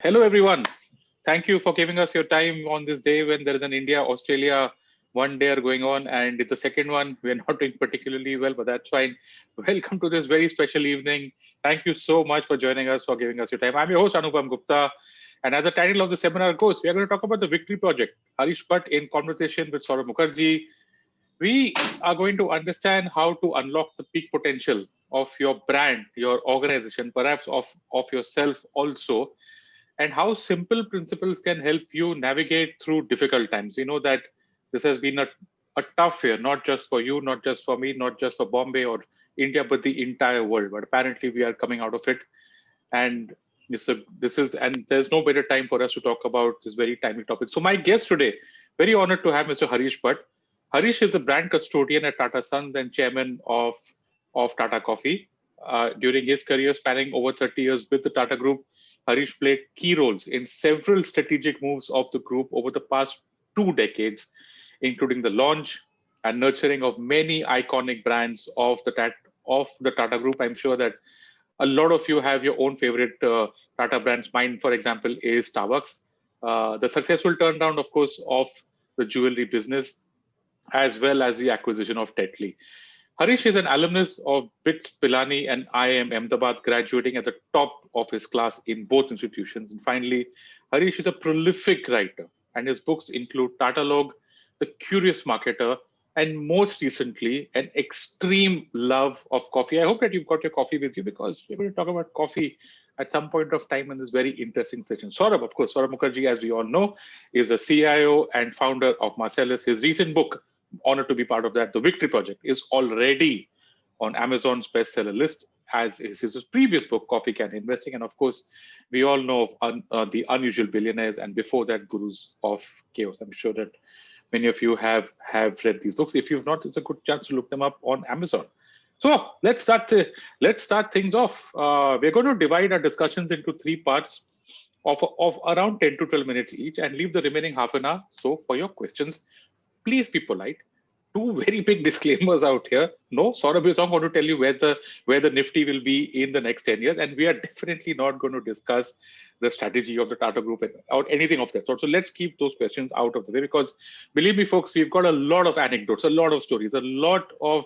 Hello, everyone. Thank you for giving us your time on this day when there is an India Australia one day are going on, and it's the second one. We're not doing particularly well, but that's fine. Welcome to this very special evening. Thank you so much for joining us, for giving us your time. I'm your host, Anupam Gupta. And as the title of the seminar goes, we are going to talk about the Victory Project. Harish Bhatt in conversation with Saurabh Mukherjee. We are going to understand how to unlock the peak potential of your brand, your organization, perhaps of yourself also, and how simple principles can help you navigate through difficult times. We know that this has been a tough year, not just for you, not just for me, not just for Bombay or India, but the entire world. But apparently, we are coming out of it. And and there's no better time for us to talk about this very timely topic. So, my guest today, very honored to have Mr. Harish Bhatt. Harish is a brand custodian at Tata Sons and chairman of Tata Coffee. During his career spanning over 30 years with the Tata Group, Harish played key roles in several strategic moves of the group over the past 2 decades, including the launch and nurturing of many iconic brands of the Tata Group. I'm sure that a lot of you have your own favorite Tata brands. Mine, for example, is Starbucks. The successful turnaround, of course, of the jewelry business, as well as the acquisition of Tetley. Harish is an alumnus of BITS Pilani and IIM Ahmedabad, graduating at the top of his class in both institutions. And finally, Harish is a prolific writer, and his books include Tatalog, The Curious Marketer, and most recently, an extreme love of coffee. I hope that you've got your coffee with you because we're going to talk about coffee at some point of time in this very interesting session. Saurabh, of course, Saurabh Mukherjee, as we all know, is a CIO and founder of Marcellus. His recent book, honored to be part of that, The Victory Project, is already on Amazon's bestseller list, as is his previous book, Coffee Can Investing. And of course, we all know of The Unusual Billionaires, and before that, Gurus of Chaos. I'm sure that many of you have read these books. If you've not, it's a good chance to look them up on Amazon. So let's start things off. We're going to divide our discussions into three parts of around 10 to 12 minutes each, and leave the remaining half an hour so for your questions. Please be polite. Two very big disclaimers out here. No, Saurabh is not going to tell you where the Nifty will be in the next 10 years, and we are definitely not going to discuss the strategy of the Tata Group or anything of that sort. So let's keep those questions out of the way, because believe me, folks, we've got a lot of anecdotes, a lot of stories, a lot of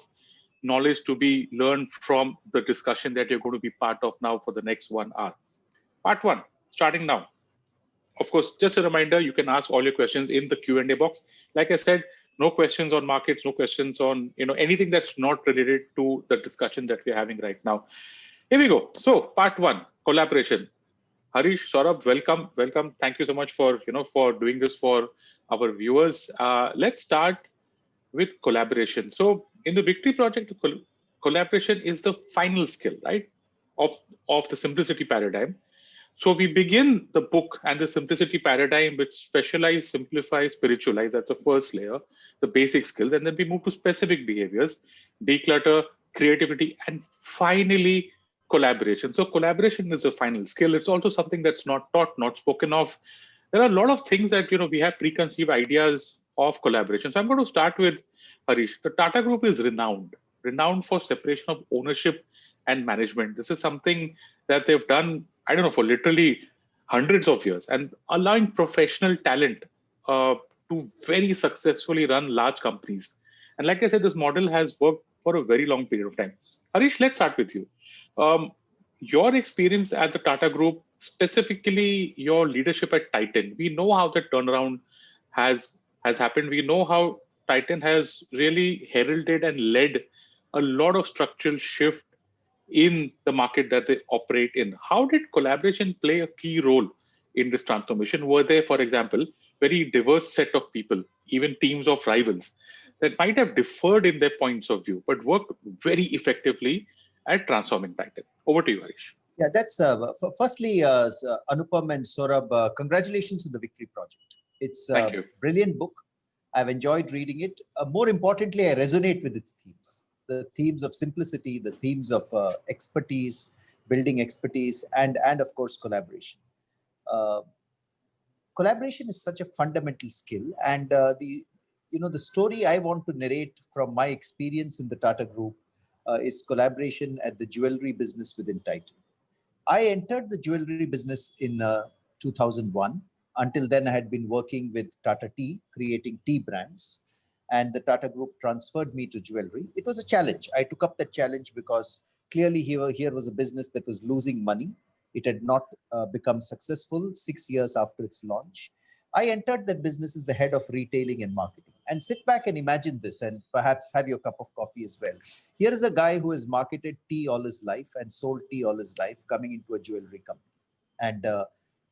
knowledge to be learned from the discussion that you're going to be part of now for the next 1 hour. Part one, starting now. Of course, just a reminder, you can ask all your questions in the Q&A box. Like I said, no questions on markets, no questions on anything that's not related to the discussion that we're having right now. Here we go. So part one, collaboration. Harish, Saurabh, welcome. Thank you so much for doing this for our viewers. Let's start with collaboration. So in the Victory Project, collaboration is the final skill, right, of the simplicity paradigm. So we begin the book and the simplicity paradigm with specialize, simplify, spiritualize. That's the first layer, the basic skills. And then we move to specific behaviors, declutter, creativity, and finally collaboration. So collaboration is the final skill. It's also something that's not taught, not spoken of. There are a lot of things that we have preconceived ideas of collaboration. So I'm going to start with Harish. The Tata Group is renowned for separation of ownership and management. This is something that they've done, I don't know, for literally hundreds of years, and allowing professional talent to very successfully run large companies. And like I said, this model has worked for a very long period of time. Harish, let's start with you. Um, your experience at the Tata Group, specifically your leadership at Titan, we know how the turnaround has happened. We know how Titan has really heralded and led a lot of structural shift in the market that they operate in. How did collaboration play a key role in this transformation? Were there, for example, very diverse set of people, even teams of rivals, that might have differed in their points of view, but worked very effectively at transforming Titan? Over to you, Harish. Yeah, that's firstly, Anupam and Saurabh, congratulations on the Victory Project. It's Thank a you. brilliant book. I've enjoyed reading it. More importantly, I resonate with its themes. The themes of simplicity, the themes of expertise, building expertise, and of course collaboration. Uh, Collaboration is such a fundamental skill, and the story I want to narrate from my experience in the Tata Group is collaboration at the jewelry business within Titan. I entered the jewelry business in 2001. Until then, I had been working with Tata Tea, creating tea brands, and the Tata Group transferred me to jewelry. It was a challenge. I took up that challenge because clearly here was a business that was losing money. It had not become successful 6 years after its launch. I entered that business as the head of retailing and marketing. And sit back and imagine this, and perhaps have your cup of coffee as well. Here is a guy who has marketed tea all his life and sold tea all his life, coming into a jewelry company. And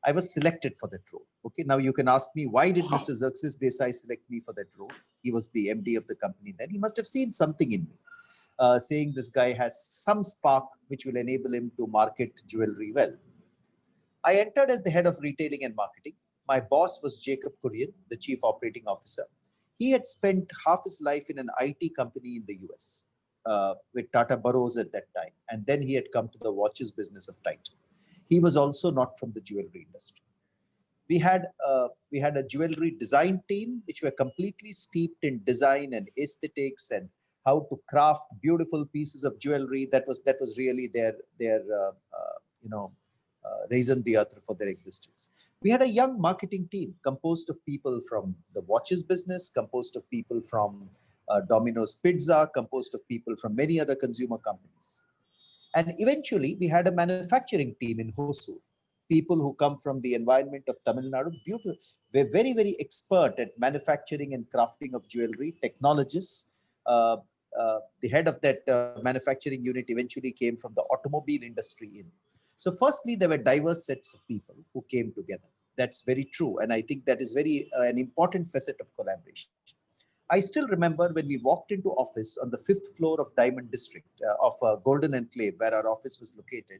I was selected for that role. Okay, now you can ask me, why did Wow. Mr. Xerxes Desai select me for that role? He was the MD of the company then. He must have seen something in me, saying this guy has some spark which will enable him to market jewelry well. I entered as the head of retailing and marketing. My boss was Jacob Kurian, the chief operating officer. He had spent half his life in an IT company in the US with Tata Burroughs at that time. And then he had come to the watches business of Titan. He was also not from the jewelry industry. We had a jewelry design team which were completely steeped in design and aesthetics and how to craft beautiful pieces of jewelry. That was really their you know raison d'etre for their existence. We had a young marketing team composed of people from the watches business, composed of people from Domino's Pizza, composed of people from many other consumer companies. And eventually, we had a manufacturing team in Hosur. People who come from the environment of Tamil Nadu, beautiful, were very, very expert at manufacturing and crafting of jewelry, technologists. Uh, the head of that manufacturing unit eventually came from the automobile industry in. So, firstly, there were diverse sets of people who came together. That's very true. And I think that is very an important facet of collaboration. I still remember when we walked into office on the fifth floor of Diamond District of Golden Enclave, where our office was located.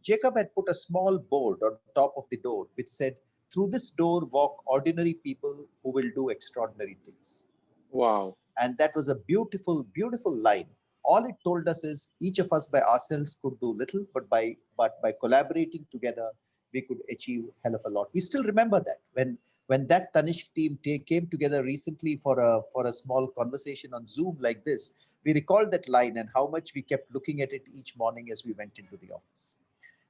Jacob had put a small board on top of the door which said, "Through this door walk ordinary people who will do extraordinary things." Wow. And that was a beautiful, beautiful line. All it told us is each of us by ourselves could do little, but by collaborating together, we could achieve hell of a lot. We still remember that when that Tanishq team came together recently for a small conversation on Zoom like this, we recalled that line and how much we kept looking at it each morning as we went into the office.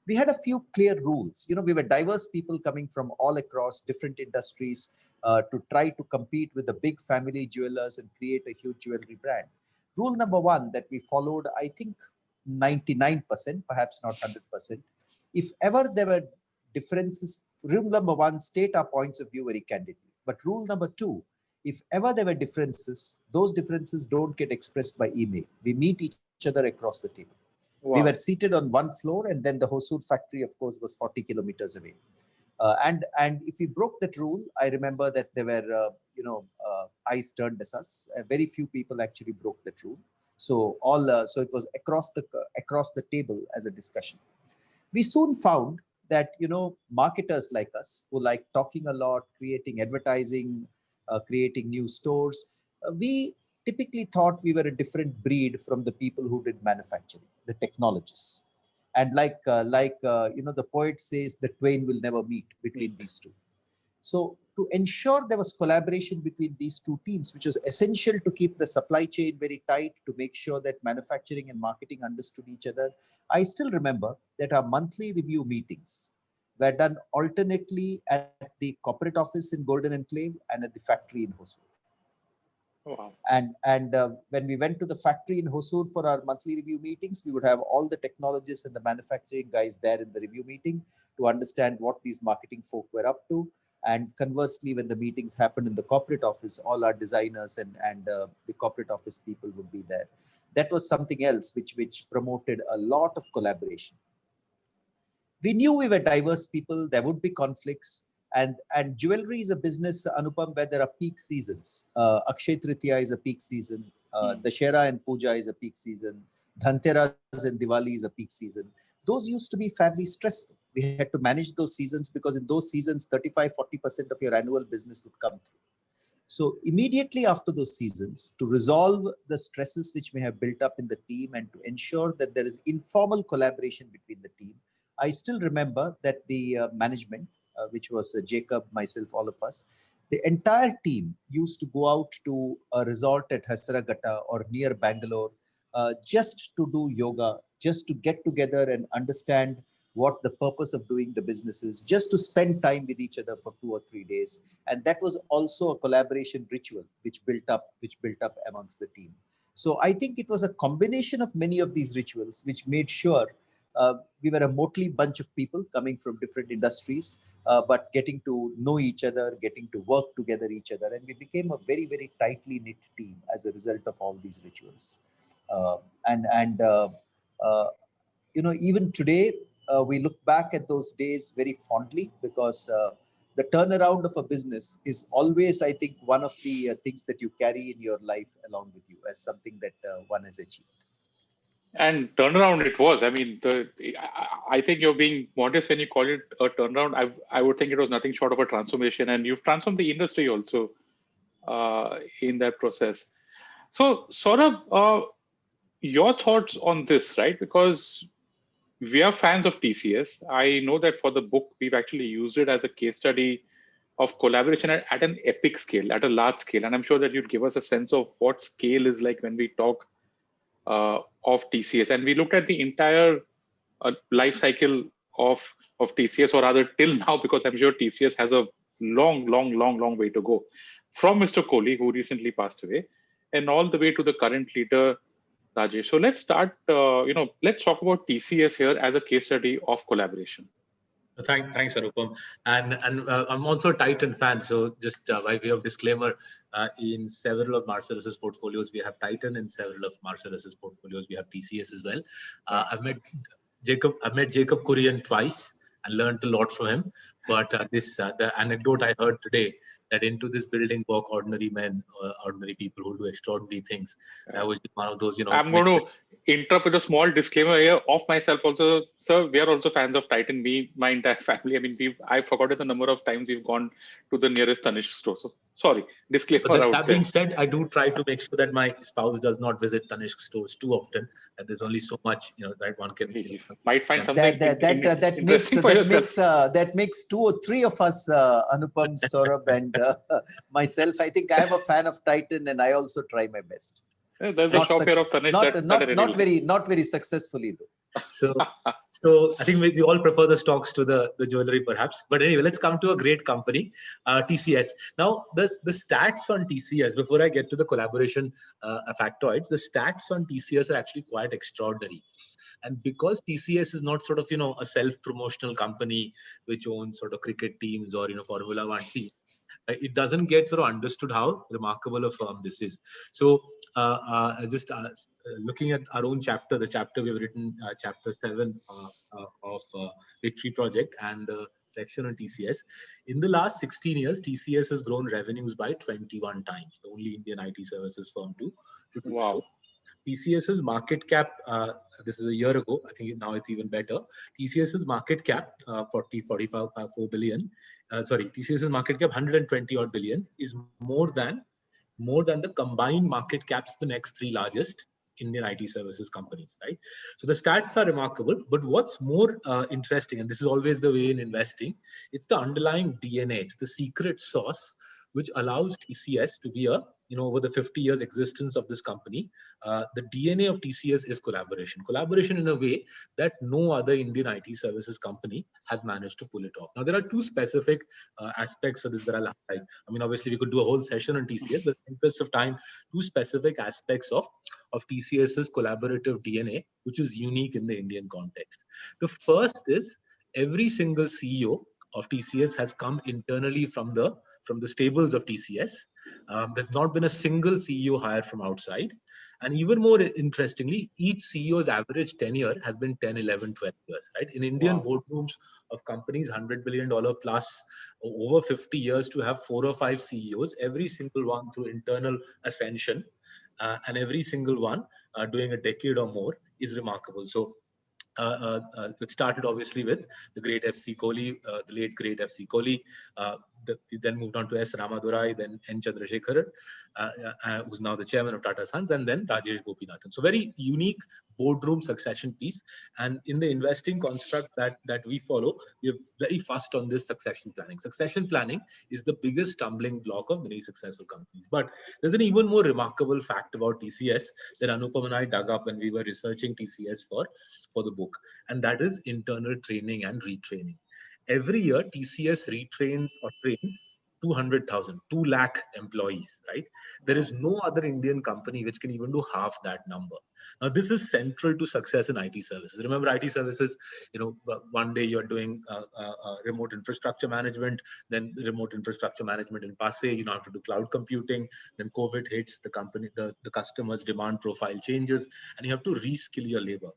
We had a few clear rules. We were diverse people coming from all across different industries to try to compete with the big family jewelers and create a huge jewelry brand. Rule number one that we followed, I think 99%, perhaps not 100%. If ever there were differences, rule number one, state our points of view very candidly. But rule number two, if ever there were differences, those differences don't get expressed by email. We meet each other across the table. We were Wow. seated on one floor, and then the Hosur factory, of course, was 40 kilometers away. And if we broke that rule, I remember that there were eyes turned as us. Very few people actually broke that rule. So it was across the table as a discussion. We soon found that marketers like us who like talking a lot, creating advertising, creating new stores, we typically thought we were a different breed from the people who did manufacturing, the technologists. And the poet says, the twain will never meet between these two. So to ensure there was collaboration between these two teams, which was essential to keep the supply chain very tight, to make sure that manufacturing and marketing understood each other, I still remember that our monthly review meetings were done alternately at the corporate office in Golden Enclave and at the factory in Hosur. Wow. And when we went to the factory in Hosur for our monthly review meetings, we would have all the technologists and the manufacturing guys there in the review meeting to understand what these marketing folk were up to. And conversely, when the meetings happened in the corporate office, all our designers and the corporate office people would be there. That was something else which promoted a lot of collaboration. We knew we were diverse people. There would be conflicts, and jewelry is a business, Anupam, where there are peak seasons. Akshay Tritiya is a peak season. Dashera and Puja is a peak season. Dhanteras and Diwali is a peak season. Those used to be fairly stressful. We had to manage those seasons because in those seasons, 35-40% of your annual business would come through. So immediately after those seasons, to resolve the stresses which may have built up in the team and to ensure that there is informal collaboration between the team, I still remember that the management, which was Jacob, myself, all of us, the entire team used to go out to a resort at Hasaraghatta or near Bangalore just to do yoga, just to get together and understand what the purpose of doing the business is, just to spend time with each other for 2 or 3 days. And that was also a collaboration ritual which built up amongst the team. So I think it was a combination of many of these rituals which made sure we were a motley bunch of people coming from different industries, but getting to know each other, getting to work together each other, and we became a very, very tightly knit team as a result of all these rituals. Uh, and uh, Even today, we look back at those days very fondly, because the turnaround of a business is always, I think, one of the things that you carry in your life along with you as something that one has achieved. And turnaround it was. I mean, I think you're being modest when you call it a turnaround. I would think it was nothing short of a transformation, and you've transformed the industry also in that process. So, Saurabh, your thoughts on this, right? Because we are fans of TCS. I know that for the book, we've actually used it as a case study of collaboration at an epic scale, at a large scale. And I'm sure that you'd give us a sense of what scale is like when we talk of TCS. And we looked at the entire life cycle of TCS, or rather till now, because I'm sure TCS has a long way to go. From Mr. Kohli, who recently passed away, and all the way to the current leader, Rajesh. So let's start, let's talk about TCS here as a case study of collaboration. Thanks, Arupam. And I'm also a Titan fan. So just by way of disclaimer, in several of Marcellus' portfolios, we have Titan. In several of Marcellus' portfolios, we have TCS as well. I've met Jacob Kurian twice and learned a lot from him. But the anecdote I heard today, that into this building walk ordinary men, ordinary people who do extraordinary things. That was one of those, I'm going to interrupt with a small disclaimer here of myself also. Sir, we are also fans of Titan. Me, my entire family. I mean, I've forgotten the number of times we've gone to the nearest Tanishq store. So sorry, disclaimer but out that there. being said, I do try to make sure that my spouse does not visit Tanishq stores too often. That there's only so much, that one can. Might find something That makes 2 or 3 of us, Anupam, Saurabh, and myself. I think I am a fan of Titan, and I also try my best. There's a shop here of Tanishq not very successfully though. So I think we all prefer the stocks to the jewelry, perhaps. But anyway, let's come to a great company, TCS. Now, the stats on TCS, before I get to the collaboration factoids, the stats on TCS are actually quite extraordinary. And because TCS is not sort of, a self-promotional company which owns sort of cricket teams or, Formula One team, it doesn't get sort of understood how remarkable a firm this is. So just looking at our own chapter, the chapter we've written, chapter 7 of Victory Project, and the section on TCS. In the last 16 years, TCS has grown revenues by 21 times, the only Indian IT services firm to do so. TCS's market cap, this is a year ago, I think now it's even better. TCS's market cap, 4 billion. TCS's market cap 120 odd billion is more than the combined market caps the next 3 largest Indian IT services companies, right? So the stats are remarkable, but what's more interesting, and this is always the way in investing, it's the underlying DNA, it's the secret sauce which allows TCS to be over the 50 years existence of this company, the DNA of TCS is collaboration. Collaboration in a way that no other Indian IT services company has managed to pull it off. Now, there are 2 specific aspects of this that I'll highlight. I mean, obviously, we could do a whole session on TCS, but in the interest of time, 2 specific aspects of TCS's collaborative DNA, which is unique in the Indian context. The first is every single CEO of TCS has come internally from the stables of TCS. There's not been a single CEO hired from outside. And even more interestingly, each CEO's average tenure has been 10, 11, 12 years, right? In Indian boardrooms of companies, $100 billion plus, over 50 years to have 4 or 5 CEOs, every single one through internal ascension, and every single one doing a decade or more is remarkable. So it started obviously with the great FC Kohli, the late great FC Kohli. We then moved on to S. Ramadurai, then N. Chandrasekharan, who's now the chairman of Tata Sons, and then Rajesh Gopinathan. So very unique boardroom succession piece. And in the investing construct that we follow, we are very fast on this succession planning. Succession planning is the biggest stumbling block of many successful companies. But there's an even more remarkable fact about TCS that Anupam and I dug up when we were researching TCS for the book, and that is internal training and retraining. Every year, TCS retrains or trains 200,000, 2 lakh employees, right? There is no other Indian company which can even do half that number. Now, this is central to success in IT services. Remember, IT services, one day you're doing remote infrastructure management, then remote infrastructure management in passe, you now have to do cloud computing, then COVID hits, the company, the customer's demand profile changes, and you have to reskill your labor.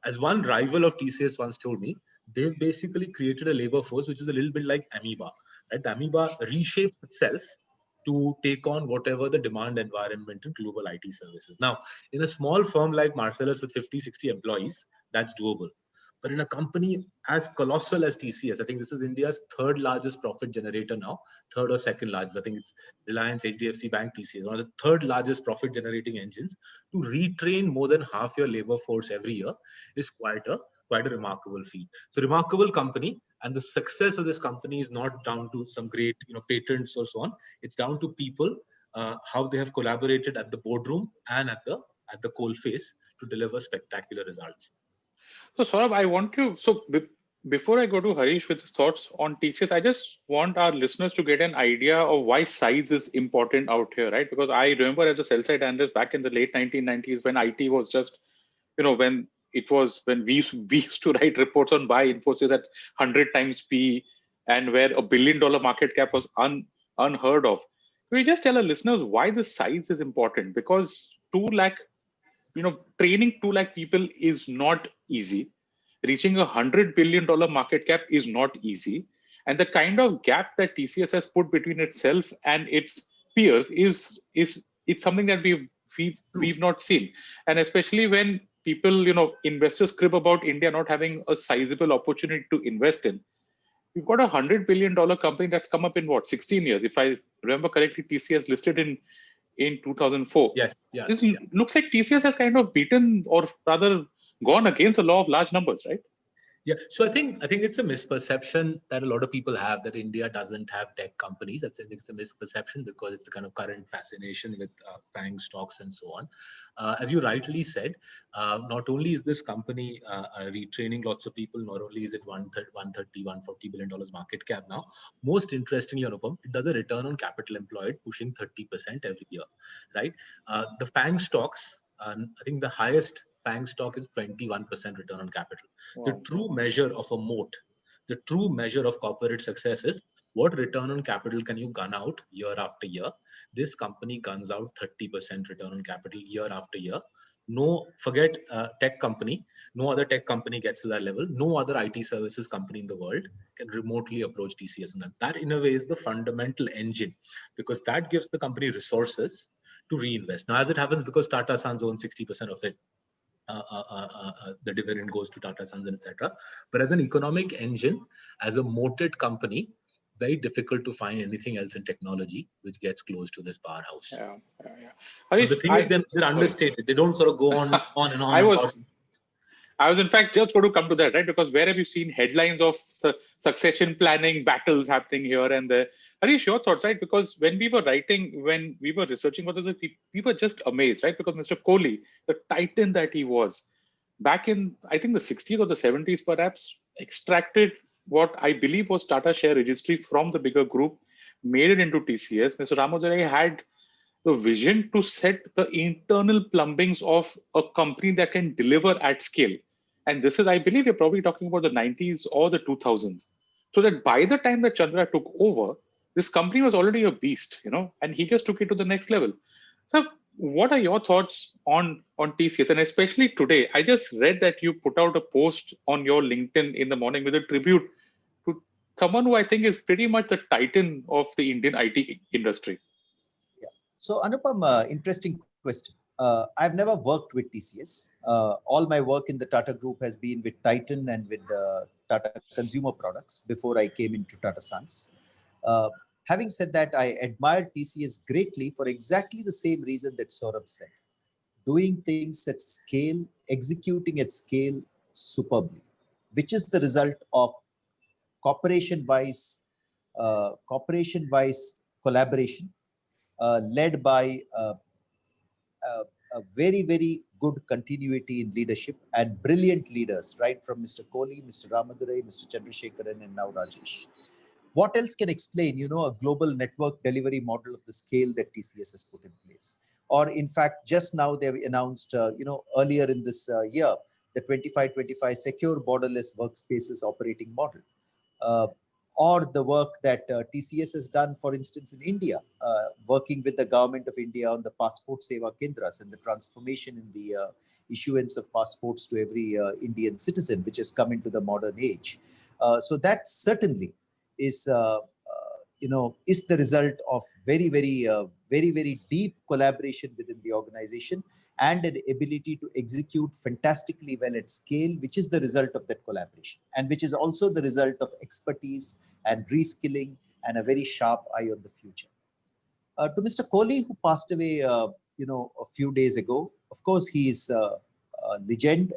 As one rival of TCS once told me, they've basically created a labor force which is a little bit like amoeba. Right? The amoeba reshapes itself to take on whatever the demand environment in global IT services. Now, in a small firm like Marcellus with 50, 60 employees, that's doable. But in a company as colossal as TCS, I think this is India's third largest profit generator now, third or second largest. I think it's Reliance, HDFC Bank, TCS, one of the third largest profit generating engines. To retrain more than half your labor force every year is quite a remarkable feat. So remarkable company, and the success of this company is not down to some great patents or so on. It's down to people, how they have collaborated at the boardroom and at the coalface to deliver spectacular results. So Saurabh, I want to, before I go to Harish with his thoughts on TCS, I just want our listeners to get an idea of why size is important out here, right? Because I remember as a sell-side analyst back in the late 1990s when IT was just, when we used to write reports on buy Infosys at 100 times P, and where $1 billion market cap was unheard of. Can we just tell our listeners why the size is important? Because 2 lakh, training 2 lakh people is not easy. Reaching $100 billion market cap is not easy. And the kind of gap that TCS has put between itself and its peers is it's something that we've not seen. And especially when people, investors crib about India not having a sizable opportunity to invest in. We've got $100 billion company that's come up in 16 years. If I remember correctly, TCS listed in 2004. Yes. Yeah. This looks like TCS has kind of beaten, or rather gone against the law of large numbers, right? Yeah, so I think it's a misperception that a lot of people have that India doesn't have tech companies. I think it's a misperception because it's the kind of current fascination with FANG stocks and so on. As you rightly said, not only is this company retraining lots of people, not only is it $140 billion market cap now. Most interestingly, Anupam, it does a return on capital employed pushing 30% every year, right? The FANG stocks, I think the highest FANG stock is 21% return on capital. Wow. The true measure of a moat, the true measure of corporate success is what return on capital can you gun out year after year. This company guns out 30% return on capital year after year. No, forget tech company. No other tech company gets to that level. No other IT services company in the world can remotely approach TCS. And that in a way is the fundamental engine, because that gives the company resources to reinvest. Now, as it happens, because Tata Sons owns 60% of it, the dividend goes to Tata Sons, etc. But as an economic engine, as a moated company, very difficult to find anything else in technology which gets close to this powerhouse. Yeah. Harish, the thing is, they're understated. They don't sort of go on and on. I was in fact just going to come to that, right? Because where have you seen headlines of succession planning battles happening here and there? Harish, your thoughts, right? Because when we were researching what this, we were just amazed, right? Because Mr. Kohli, the titan that he was, back in, I think, the 60s or the 70s perhaps, extracted what I believe was Tata share registry from the bigger group, made it into TCS. Mr. Ramadurai had the vision to set the internal plumbings of a company that can deliver at scale. And this is, I believe, you're probably talking about the 90s or the 2000s. So that by the time that Chandra took over, this company was already a beast, and he just took it to the next level. So what are your thoughts on TCS? And especially today, I just read that you put out a post on your LinkedIn in the morning with a tribute to someone who I think is pretty much the titan of the Indian IT industry. Yeah. So Anupam, interesting question. I've never worked with TCS. All my work in the Tata Group has been with Titan and with Tata Consumer Products before I came into Tata Sons. Having said that, I admire TCS greatly for exactly the same reason that Saurabh said. Doing things at scale, executing at scale superbly, which is the result of cooperation-wise collaboration led by a very, very good continuity in leadership and brilliant leaders, right from Mr. Kohli, Mr. Ramadurai, Mr. Chandrasekharan, and now Rajesh. What else can explain, a global network delivery model of the scale that TCS has put in place? Or in fact, just now they've announced, earlier in this year, the 25-25 secure borderless workspaces operating model. Or the work that TCS has done, for instance, in India, working with the government of India on the Passport Seva Kendras and the transformation in the issuance of passports to every Indian citizen, which has come into the modern age. So that certainly is is the result of very deep collaboration within the organization and an ability to execute fantastically well at scale, which is the result of that collaboration, and which is also the result of expertise and reskilling and a very sharp eye on the future. To Mr. Kohli, who passed away, a few days ago, of course, he is a legend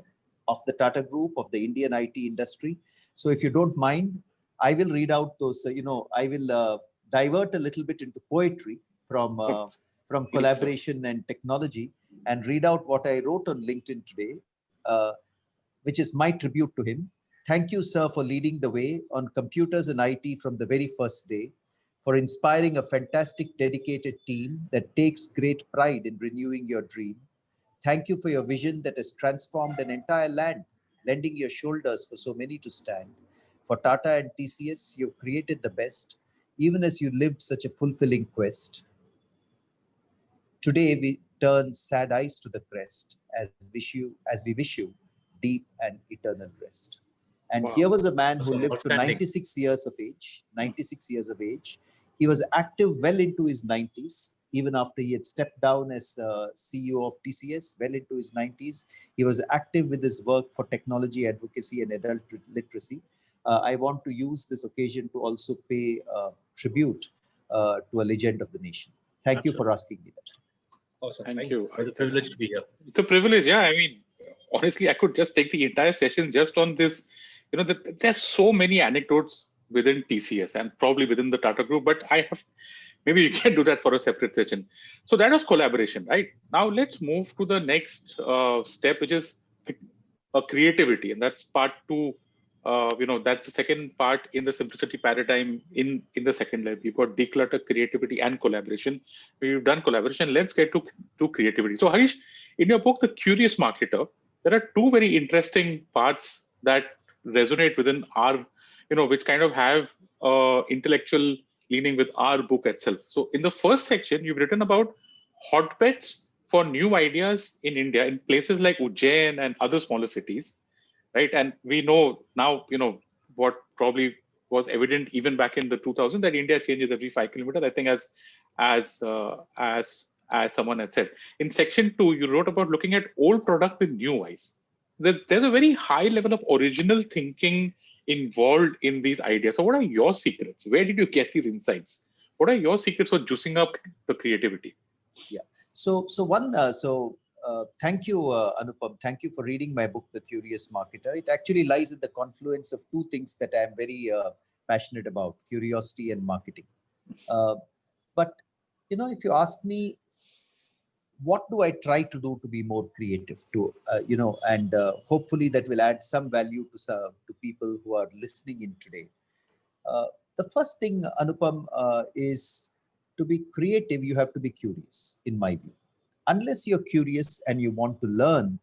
of the Tata Group, of the Indian IT industry. So if you don't mind, I will read out those, I will divert a little bit into poetry from collaboration and technology and read out what I wrote on LinkedIn today, which is my tribute to him. Thank you, sir, for leading the way on computers and IT from the very first day, for inspiring a fantastic, dedicated team that takes great pride in renewing your dream. Thank you for your vision that has transformed an entire land, lending your shoulders for so many to stand. For Tata and TCS, you've created the best, even as you lived such a fulfilling quest. Today we turn sad eyes to the crest as we wish you deep and eternal rest. And here was a man who lived to 96 years of age. 96 years of age. He was active well into his 90s, even after he had stepped down as CEO of TCS, well into his 90s. He was active with his work for technology advocacy and adult literacy. I want to use this occasion to also pay tribute to a legend of the nation. Thank you for asking me that. Awesome. Thank you. It was a privilege to be here. It's a privilege. Yeah. I mean, honestly, I could just take the entire session just on this. There's so many anecdotes within TCS and probably within the Tata Group, but maybe you can do that for a separate session. So that was collaboration, right? Now let's move to the next step, which is creativity. And that's part two. That's the second part in the simplicity paradigm in the second level. We've got declutter, creativity, and collaboration. We've done collaboration. Let's get to creativity. So Harish, in your book, The Curious Marketer, there are two very interesting parts that resonate within our, which kind of have intellectual leaning with our book itself. So in the first section, you've written about hotbeds for new ideas in India in places like Ujjain and other smaller cities. Right. And we know now, what probably was evident even back in the 2000s, that India changes every 5 kilometers, I think, as someone had said. In section 2, you wrote about looking at old product with new eyes. There's a very high level of original thinking involved in these ideas. So what are your secrets? Where did you get these insights? What are your secrets for juicing up the creativity? Yeah. Thank you, Anupam. Thank you for reading my book, The Curious Marketer. It actually lies at the confluence of two things that I'm very passionate about: curiosity and marketing. But if you ask me, what do I try to do to be more creative? And hopefully that will add some value to people who are listening in today. The first thing, Anupam, is to be creative. You have to be curious, in my view. Unless you're curious and you want to learn,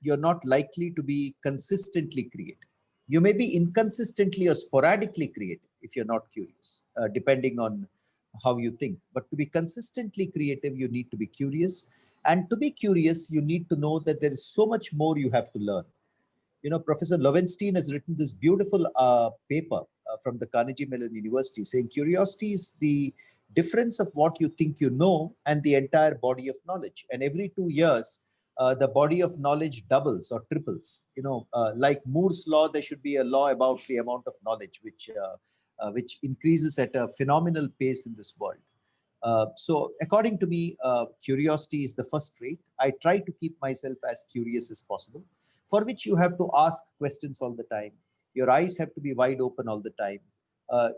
you're not likely to be consistently creative. You may be inconsistently or sporadically creative if you're not curious, depending on how you think. But to be consistently creative, you need to be curious. And to be curious, you need to know that there is so much more you have to learn. Professor Lowenstein has written this beautiful paper from the Carnegie Mellon University saying curiosity is the difference of what you think you know and the entire body of knowledge. And every 2 years, the body of knowledge doubles or triples. Like Moore's law, there should be a law about the amount of knowledge which which increases at a phenomenal pace in this world. So according to me, curiosity is the first trait. I try to keep myself as curious as possible, for which you have to ask questions all the time. Your eyes have to be wide open all the time. Uh,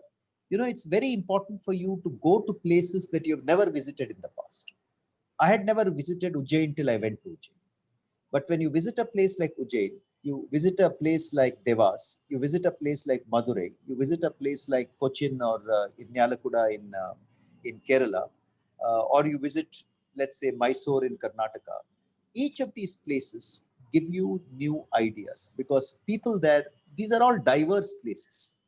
it's very important for you to go to places that you've never visited in the past. I had never visited Ujjain till I went to Ujjain. But when you visit a place like Ujjain, you visit a place like Devas, you visit a place like Madurai, you visit a place like Cochin or Irnyalakuda in Kerala, or you visit, let's say, Mysore in Karnataka. Each of these places give you new ideas because people there, these are all diverse places.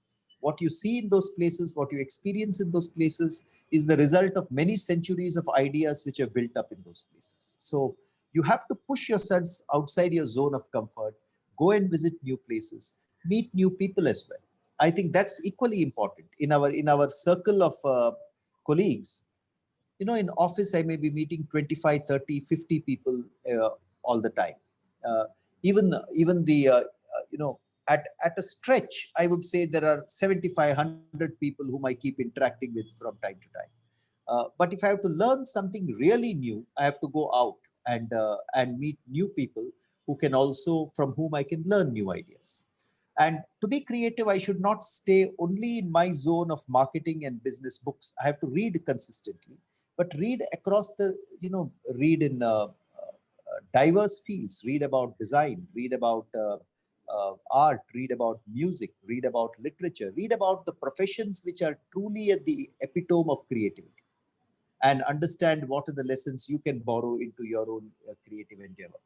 What you see in those places, what you experience in those places is the result of many centuries of ideas which are built up in those places. So you have to push yourselves outside your zone of comfort, go and visit new places, meet new people as well. I think that's equally important in our circle of colleagues. In office, I may be meeting 25, 30, 50 people all the time. uh, even the at a stretch, I would say there are 7,500 people whom I keep interacting with from time to time. But if I have to learn something really new, I have to go out and meet new people who can also from whom I can learn new ideas. And to be creative, I should not stay only in my zone of marketing and business books. I have to read consistently, but read across the read in diverse fields. Read about design. Read about art. Read about music. Read about literature. Read about the professions which are truly at the epitome of creativity, and understand what are the lessons you can borrow into your own creative endeavor.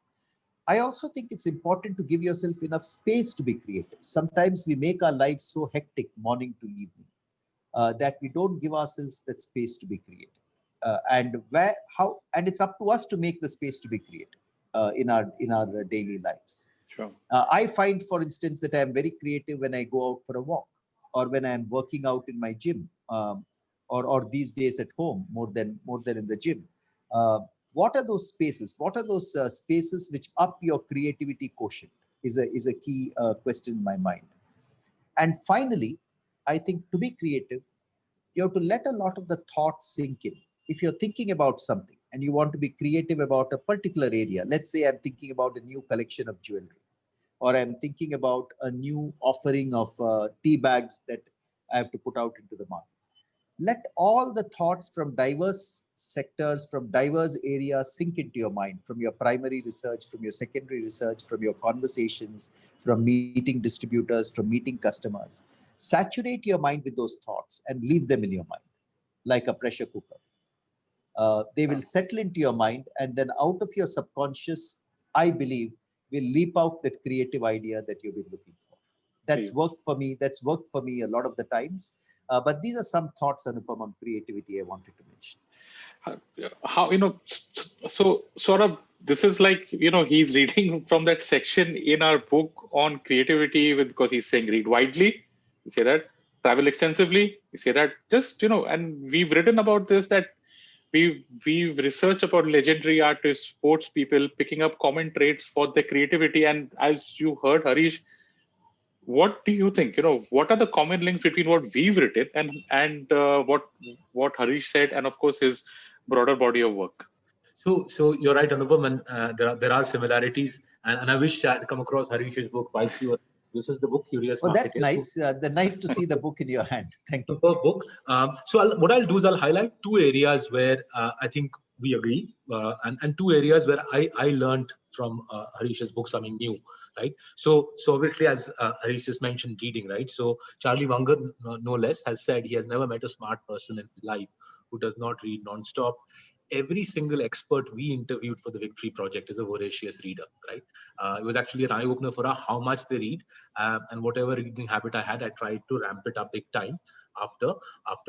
I also think it's important to give yourself enough space to be creative. Sometimes we make our lives so hectic morning to evening that we don't give ourselves that space to be creative. And it's up to us to make the space to be creative in our daily lives. Sure. I find, for instance, that I am very creative when I go out for a walk, or when I am working out in my gym, or these days at home more than in the gym. Uh, what are those spaces? What are those spaces which up your creativity quotient? Is a key question in my mind. And finally, I think to be creative, you have to let a lot of the thoughts sink in. If you're thinking about something and you want to be creative about a particular area, let's say I'm thinking about a new collection of jewelry, or I'm thinking about a new offering of tea bags that I have to put out into the market. Let all the thoughts from diverse sectors, from diverse areas sink into your mind, from your primary research, from your secondary research, from your conversations, from meeting distributors, from meeting customers. Saturate your mind with those thoughts and leave them in your mind like a pressure cooker. They will settle into your mind, and then out of your subconscious, I believe, will leap out that creative idea that you've been looking for. That's Yeah. worked for me. That's worked for me a lot of the times. But these are some thoughts, Anupam, on creativity I wanted to mention. How, so sort of, this is like, he's reading from that section in our book on creativity, because he's saying read widely, you say that, travel extensively, you say that, just, and we've written about this, that we've researched about legendary artists, sports people picking up common traits for their creativity. And as you heard Harish, what do you think? What are the common links between what we've written and what Harish said, and of course his broader body of work? So you're right, Anupam, and there are similarities, and I wish I had come across Harish's book while you were. This is the book Curious Well, that's Marketeers. nice. Nice to see the book in your hand. Thank you. Superb book. So what I'll do is I'll highlight two areas where I think we agree, and two areas where I learned from Harish's book something new, right? So obviously, as Harish just mentioned, reading, right? So Charlie Munger, no less, has said he has never met a smart person in his life who does not read nonstop. Every single expert we interviewed for the Victory Project is a voracious reader, right? It was actually an eye-opener for how much they read, and whatever reading habit I had, I tried to ramp it up big time after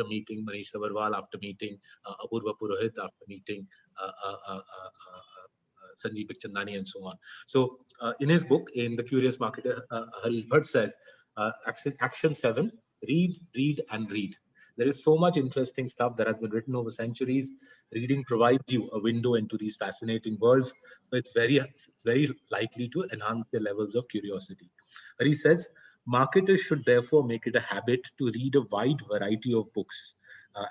meeting Manish Sabarwal, after meeting Apurva Purohit, after meeting Sanjeev Bikhchandani, and so on. So in his book, in The Curious Marketer, Harish Bhatt says, action 7, read, and read. There is so much interesting stuff that has been written over centuries. Reading provides you a window into these fascinating worlds. So it's very likely to enhance their levels of curiosity. Harish says, Marketers should therefore make it a habit to read a wide variety of books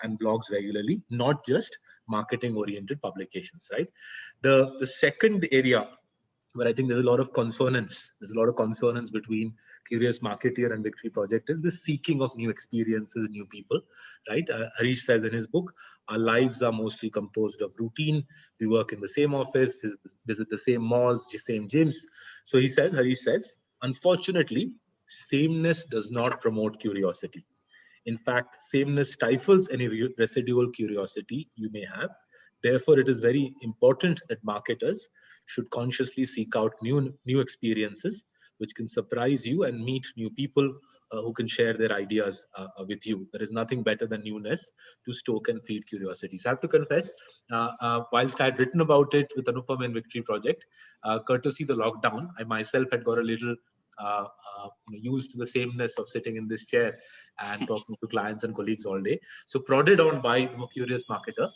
and blogs regularly, not just marketing-oriented publications, right? The second area where I think there's a lot of consonance, between Curious Marketeer and Victory Project is the seeking of new experiences, new people, right? Harish says in his book, our lives are mostly composed of routine. We work in the same office, visit the same malls, the same gyms. So Harish says, unfortunately, sameness does not promote curiosity. In fact, sameness stifles any residual curiosity you may have. Therefore, it is very important that marketers should consciously seek out new experiences which can surprise you and meet new people who can share their ideas with you. There is nothing better than newness to stoke and feed curiosity. So I have to confess, whilst I had written about it with Anupam and Victory Project, courtesy the lockdown, I myself had got a little used to the sameness of sitting in this chair and talking to clients and colleagues all day. So prodded on by the Curious Marketer,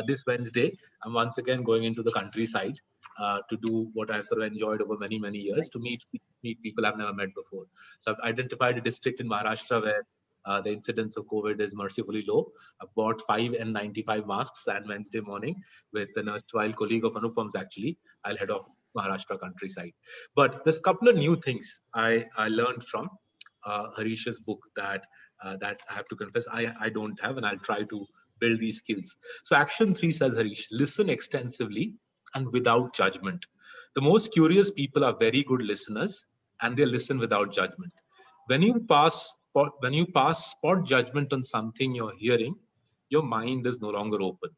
this Wednesday, I'm once again going into the countryside to do what I've sort of enjoyed over many, many years, to meet people I've never met before. So I've identified a district in Maharashtra where the incidence of COVID is mercifully low. I've bought 5 N95 masks, and Wednesday morning, with an erstwhile colleague of Anupam's actually, I'll head off Maharashtra countryside. But there's a couple of new things I learned from Harish's book that I have to confess I don't have, and I'll try to build these skills. So action 3 says, Harish, listen extensively and without judgment. The most curious people are very good listeners, and they listen without judgment. When you pass spot judgment on something you're hearing, your mind is no longer open.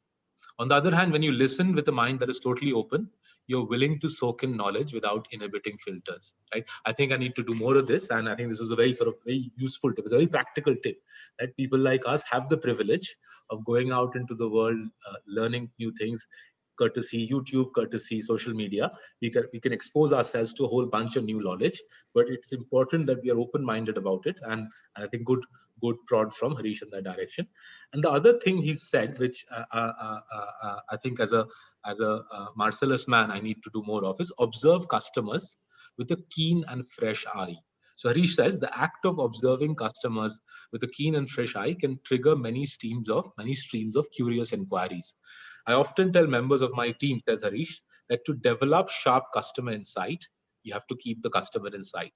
On the other hand, when you listen with a mind that is totally open, you're willing to soak in knowledge without inhibiting filters, right? I think I need to do more of this. And I think this was a very useful tip. It's a very practical tip that people like us have the privilege of going out into the world, learning new things, courtesy YouTube, courtesy social media. We can expose ourselves to a whole bunch of new knowledge, but it's important that we are open-minded about it. And I think good prod from Harish in that direction. And the other thing he said, which I think as a Marcellus man, I need to do more of, is observe customers with a keen and fresh eye. So Harish says the act of observing customers with a keen and fresh eye can trigger many streams of curious inquiries. I often tell members of my team, says Harish, that to develop sharp customer insight, you have to keep the customer in sight.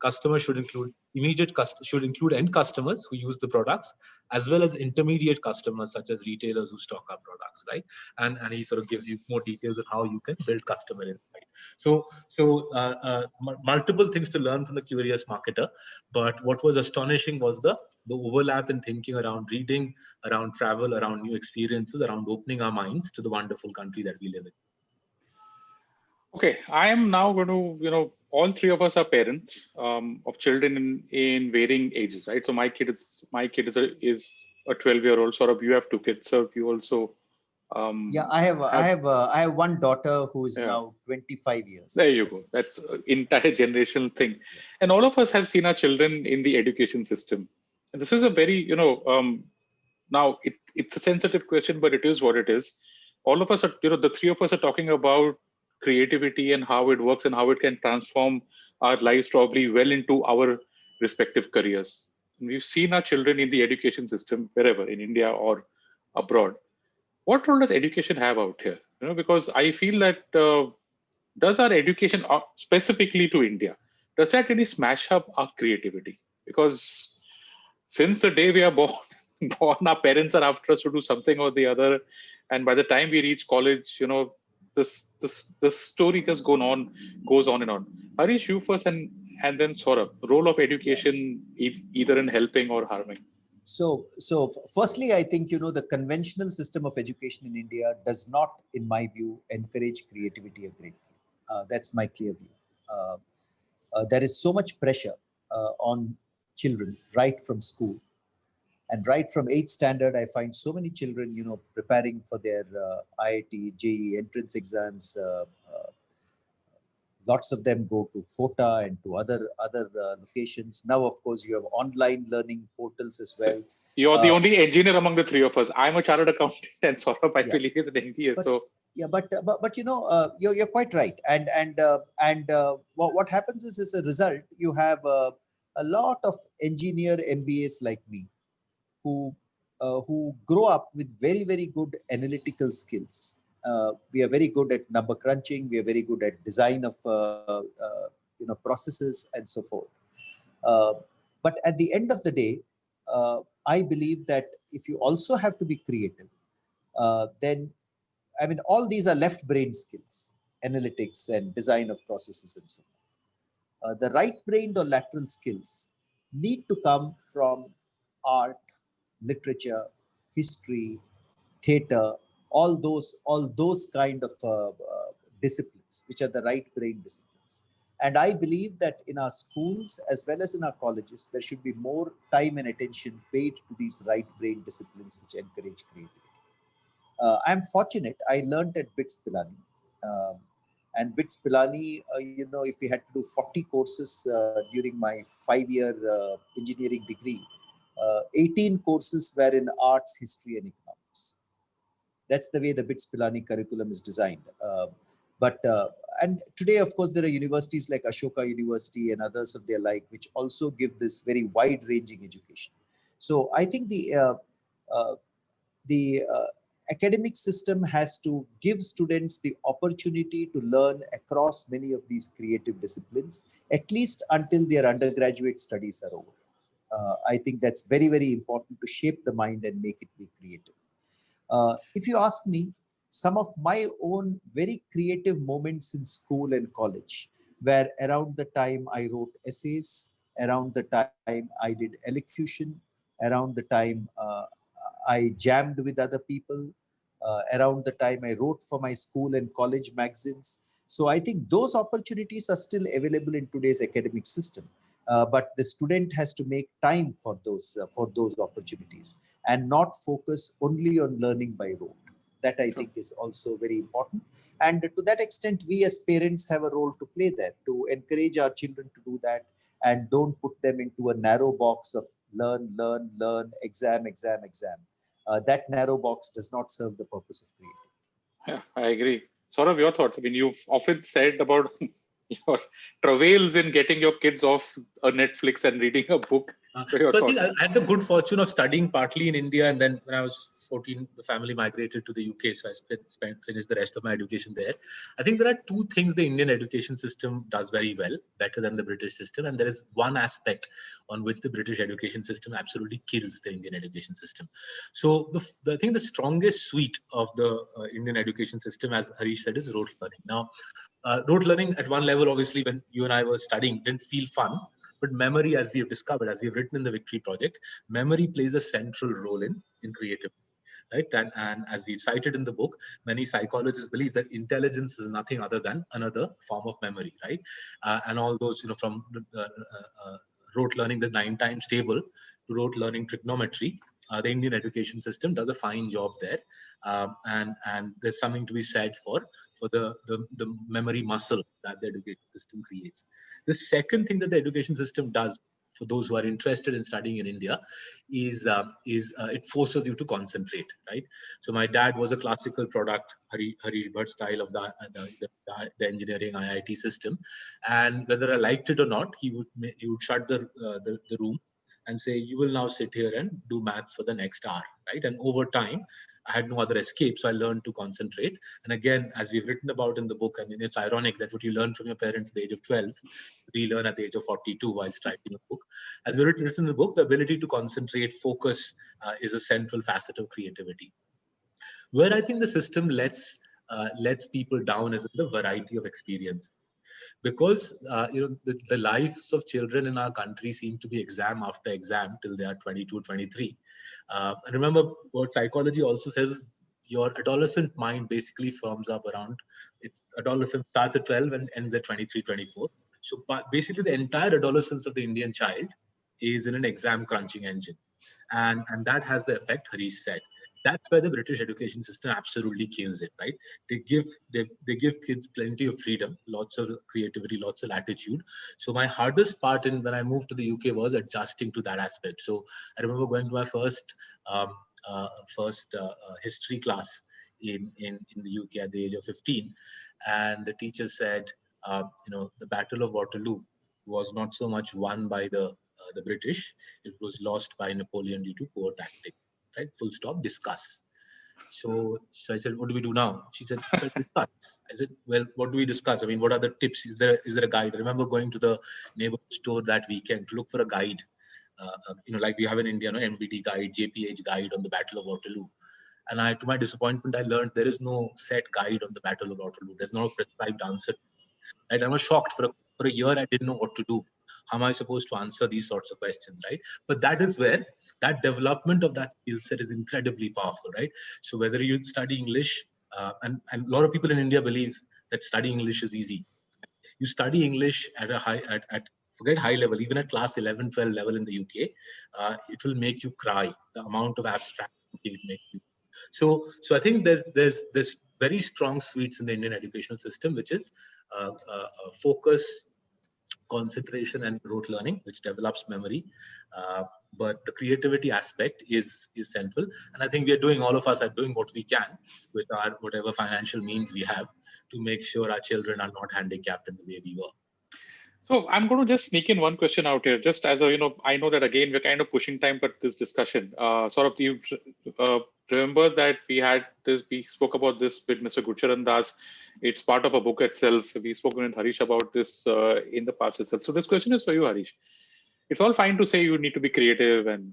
Customers should include end customers who use the products, as well as intermediate customers such as retailers who stock our products, right? And he sort of gives you more details on how you can build customer insight. So multiple things to learn from the Curious Marketer, but what was astonishing was the overlap in thinking around reading, around travel, around new experiences, around opening our minds to the wonderful country that we live in. Okay, I am now going to, all three of us are parents of children in varying ages, right? So my kid is a 12-year-old. Sort of, you have 2 kids, so you also. Yeah, I have one daughter who is now 25 years. There you go. That's an entire generational thing, and all of us have seen our children in the education system. And this is a very, now it's a sensitive question, but it is what it is. All of us are, the three of us are talking about creativity and how it works and how it can transform our lives probably well into our respective careers. And we've seen our children in the education system wherever, in India or abroad. What role does education have out here? Because I feel that does our education specifically to India, does that really smash up our creativity? Because since the day we are born, our parents are after us to do something or the other, and by the time we reach college, the story just goes on and on. Harish, you first, and then Saurabh, role of education either in helping or harming. So firstly, I think, the conventional system of education in India does not, in my view, encourage creativity a great deal. That's my clear view. There is so much pressure on children right from school. And right from 8th standard, I find so many children, preparing for their IIT, JEE entrance exams. Lots of them go to Kota and to other locations. Now, of course, you have online learning portals as well. You're the only engineer among the three of us. I'm a chartered accountant, and Saurabh, I believe, is an MBA. Yeah, but you know, you're quite right, and what happens is, as a result, you have a lot of engineer MBAs like me who grow up with very good analytical skills. We are very good at number crunching. We are very good at design of processes and so forth. Uh, but at the end of the day, I believe that if you also have to be creative, then I mean, all these are left brain skills, analytics and design of processes and so on. The right brained or lateral skills need to come from art, literature, history, theater, all those kind of disciplines, which are the right brain disciplines. And I believe that in our schools as well as in our colleges, there should be more time and attention paid to these right brain disciplines which encourage creativity. I'm fortunate. I learned at BITS Pilani. Um, and BITS Pilani, if we had to do 40 courses during my 5 year engineering degree, 18 courses were in arts, history, and economics. That's the way the BITS Pilani curriculum is designed. But and today, of course, there are universities like Ashoka University and others of their like, which also give this very wide-ranging education. So I think uh, the academic system has to give students the opportunity to learn across many of these creative disciplines, at least until their undergraduate studies are over. I think that's very important to shape the mind and make it be creative. If you ask me, some of my own very creative moments in school and college were around the time I wrote essays, around the time I did elocution, around the time I jammed with other people, around the time I wrote for my school and college magazines. So I think those opportunities are still available in today's academic system. But the student has to make time for those opportunities and not focus only on learning by rote. That I think is also very important. And to that extent, we as parents have a role to play there to encourage our children to do that and don't put them into a narrow box of learn, exam. That narrow box does not serve the purpose of creativity. Yeah, I agree. Saurabh, your thoughts? I mean, you've often said about your travails in getting your kids off a Netflix and reading a book. What are your So I think thoughts? I had the good fortune of studying partly in India, and then when I was 14, the family migrated to the UK, so I finished the rest of my education there. I think there are two things the Indian education system does very well, better than the British system, and there is one aspect on which the British education system absolutely kills the Indian education system. So I think the strongest suite of the Indian education system, as Harish said, is rote learning. Now, rote learning at one level, obviously, when you and I were studying, didn't feel fun. But memory, as we have discovered, as we have written in the Victory Project, memory plays a central role in creativity, right? And as we've cited in the book, many psychologists believe that intelligence is nothing other than another form of memory, right? And all those, from rote learning the 9 times table to rote learning trigonometry, the Indian education system does a fine job there, and there's something to be said for the memory muscle that the education system creates. The second thing that the education system does for those who are interested in studying in India is it forces you to concentrate, right? So my dad was a classical product, Harish Bhatt style of the engineering IIT system, and whether I liked it or not, he would shut the room and say, you will now sit here and do maths for the next hour, right? And over time, I had no other escape, so I learned to concentrate. And again, as we've written about in the book, I mean, it's ironic that what you learn from your parents at the age of 12, you relearn at the age of 42 while writing a book. As we've written in the book, the ability to concentrate, focus is a central facet of creativity. Where I think the system lets people down is in the variety of experience, because the lives of children in our country seem to be exam after exam till they are 22, 23. And remember what psychology also says, your adolescent mind basically firms up around, it's adolescence starts at 12 and ends at 23, 24. So basically the entire adolescence of the Indian child is in an exam crunching engine, and that has the effect Harish said. That's where the British education system absolutely kills it, right? They give kids plenty of freedom, lots of creativity, lots of latitude. So my hardest part when I moved to the UK was adjusting to that aspect. So I remember going to my first history class in the UK at the age of 15, and the teacher said, the Battle of Waterloo was not so much won by the British; it was lost by Napoleon due to poor tactics. Right? Full stop. Discuss. So I said, what do we do now? She said, well, discuss. I said, well, what do we discuss? I mean, what are the tips? Is there a guide? I remember going to the neighborhood store that weekend to look for a guide. Like we have in India, MBD guide, JPH guide on the Battle of Waterloo. And to my disappointment, I learned there is no set guide on the Battle of Waterloo. There's no prescribed answer. Right? I was shocked for a year. I didn't know what to do. How am I supposed to answer these sorts of questions, right? But that is where that development of that skill set is incredibly powerful, right? So whether you study English, and a lot of people in India believe that studying English is easy. You study English at a forget high level, even at class 11, 12 level in the UK, it will make you cry. The amount of abstract it makes you. So I think there's very strong suites in the Indian educational system, which is focus, concentration, and rote learning, which develops memory. But the creativity aspect is central, and I think all of us are doing what we can with our whatever financial means we have to make sure our children are not handicapped in the way we were. So I'm going to just sneak in one question out here, just as a, I know that again, we're kind of pushing time for this discussion. Sort of, you remember that we spoke about this with Mr. Gurcharan Das. It's part of a book itself. We've spoken with Harish about this in the past itself. So this question is for you, Harish. It's all fine to say you need to be creative and,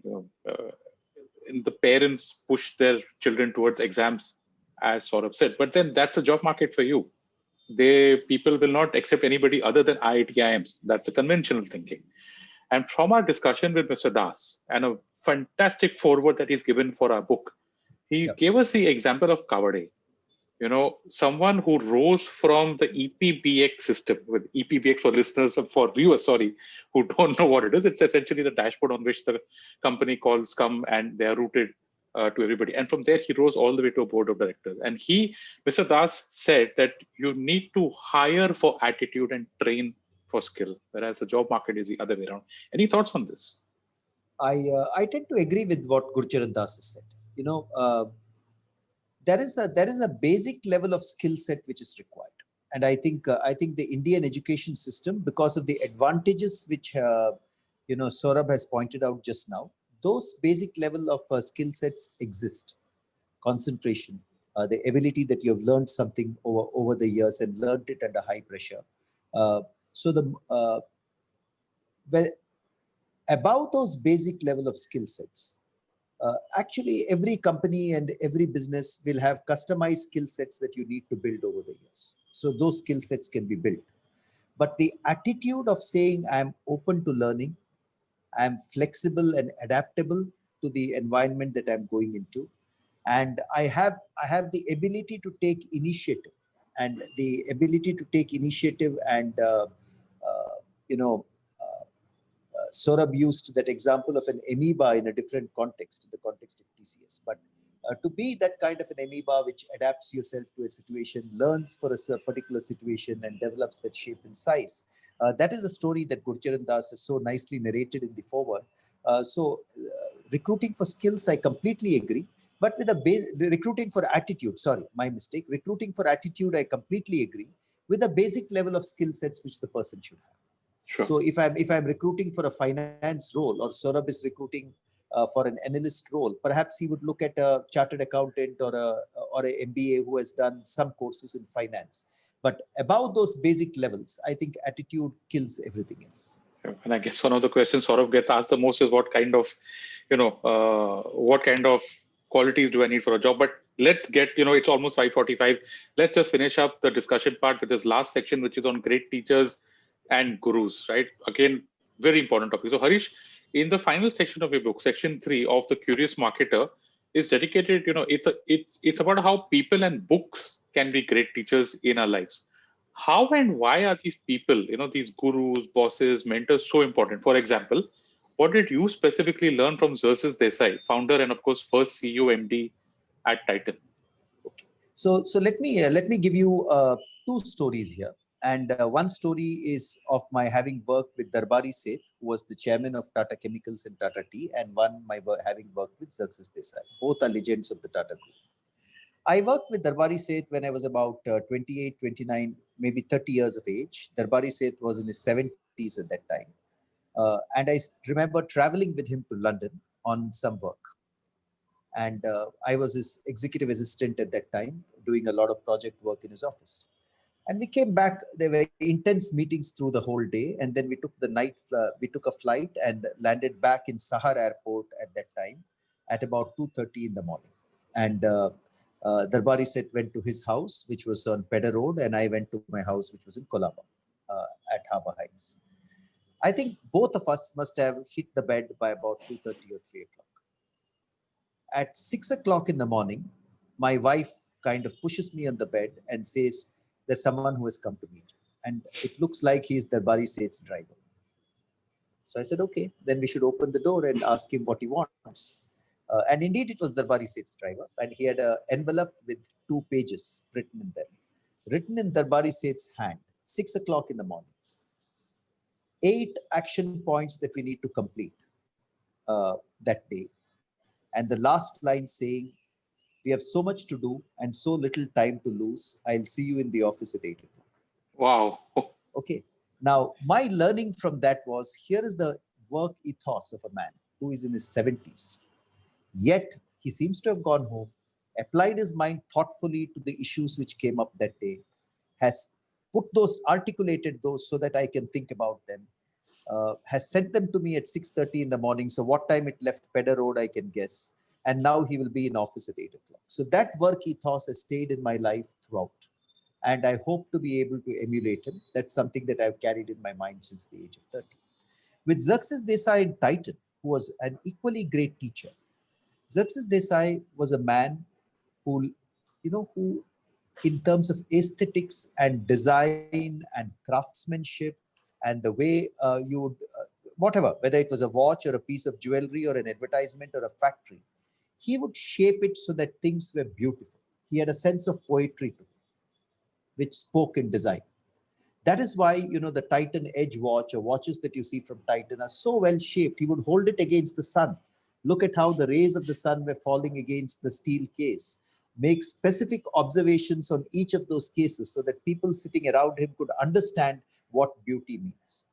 and the parents push their children towards exams, as Saurabh said, but then that's a job market for you. People will not accept anybody other than IIT-IIMs. That's a conventional thinking. And from our discussion with Mr. Das and a fantastic foreword that he's given for our book, he gave us the example of Kavade. Someone who rose from the EPBX system. With EPBX, for listeners, for viewers, sorry, who don't know what it is, it's essentially the dashboard on which the company calls come and they are routed to everybody. And from there, he rose all the way to a board of directors. And Mr. Das said that you need to hire for attitude and train for skill, whereas the job market is the other way around. Any thoughts on this? I tend to agree with what Gurcharan Das has said. There is a basic level of skill set which is required, and I think the Indian education system, because of the advantages which Saurabh has pointed out just now, those basic level of skill sets exist. Concentration, the ability that you have learned something over the years and learned it under high pressure. About those basic level of skill sets, actually every company and every business will have customized skill sets that you need to build over the years. So those skill sets can be built. But the attitude of saying I'm open to learning, I'm flexible and adaptable to the environment that I'm going into, and I have the ability to take initiative, and Saurabh used that example of an amoeba in a different context, in the context of TCS. But to be that kind of an amoeba which adapts yourself to a situation, learns for a particular situation, and develops that shape and size. That is a story that Gurcharan Das has so nicely narrated in the foreword. Recruiting for skills, I completely agree. But with recruiting for attitude, sorry, my mistake. Recruiting for attitude, I completely agree. With a basic level of skill sets which the person should have. Sure. So if I'm recruiting for a finance role, or Saurabh is recruiting for an analyst role, perhaps he would look at a chartered accountant or a MBA who has done some courses in finance. But above those basic levels, I think attitude kills everything else. And I guess one of the questions Saurabh gets asked the most is what kind of qualities do I need for a job? But let's get, it's almost 5:45. Let's just finish up the discussion part with this last section, which is on great teachers and gurus, right? Again, very important topic. So Harish, in the final section of your book, section 3 of The Curious Marketer is dedicated, it's about how people and books can be great teachers in our lives. How and why are these people, these gurus, bosses, mentors so important? For example, what did you specifically learn from Xerxes Desai, founder and of course first CEO MD at Titan? Okay. So let me give you 2 stories here. And one story is of my having worked with Darbari Seth, who was the chairman of Tata Chemicals and Tata Tea, and one having worked with Xerxes Desai. Both are legends of the Tata Group. I worked with Darbari Seth when I was about 28, 29, maybe 30 years of age. Darbari Seth was in his 70s at that time. And remember traveling with him to London on some work. And I was his executive assistant at that time, doing a lot of project work in his office. And we came back. There were intense meetings through the whole day, and then we took a flight and landed back in Sahar Airport at that time at about 2:30 in the morning. And Darbari Seth went to his house, which was on Pedder Road, and I went to my house, which was in Colaba at Harbour Heights. I think both of us must have hit the bed by about 2:30 or 3 o'clock. At 6 o'clock in the morning, my wife kind of pushes me on the bed and says, "There's someone who has come to meet you. And it looks like he's Darbari Seth's driver." So I said, "Okay, then we should open the door and ask him what he wants." And indeed, it was Darbari Seth's driver. And he had an envelope with 2 pages written in there, written in Darbari Seth's hand, 6 o'clock in the morning. 8 action points that we need to complete that day. And the last line saying, "We have so much to do and so little time to lose. I'll see you in the office at 8 o'clock." Wow. Okay. Now, my learning from that was, here is the work ethos of a man who is in his 70s. Yet, he seems to have gone home, applied his mind thoughtfully to the issues which came up that day, has articulated those so that I can think about them, has sent them to me at 6:30 in the morning. So what time it left Pedder Road, I can guess. And now he will be in office at 8 o'clock. So that work ethos has stayed in my life throughout. And I hope to be able to emulate him. That's something that I've carried in my mind since the age of 30. With Xerxes Desai in Titan, who was an equally great teacher, Xerxes Desai was a man who in terms of aesthetics and design and craftsmanship and the way you would, whatever, whether it was a watch or a piece of jewelry or an advertisement or a factory, he would shape it so that things were beautiful. He had a sense of poetry too, which spoke in design. That is why, the Titan Edge watch or watches that you see from Titan are so well shaped. He would hold it against the sun. Look at how the rays of the sun were falling against the steel case. Make specific observations on each of those cases so that people sitting around him could understand what beauty means.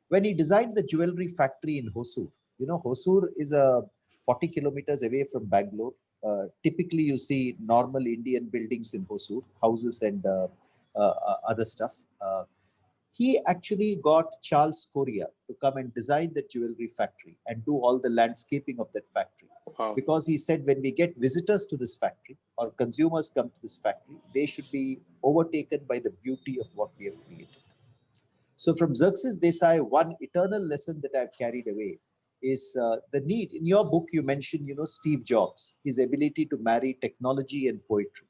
When he designed the jewelry factory in Hosur, Hosur is 40 kilometers away from Bangalore. Typically, you see normal Indian buildings in Hosur, houses and other stuff. He actually got Charles Correa to come and design the jewelry factory and do all the landscaping of that factory. Wow. Because he said, when we get visitors to this factory or consumers come to this factory, they should be overtaken by the beauty of what we have created. So from Xerxes Desai, one eternal lesson that I've carried away is the need. In your book, you mentioned, Steve Jobs, his ability to marry technology and poetry.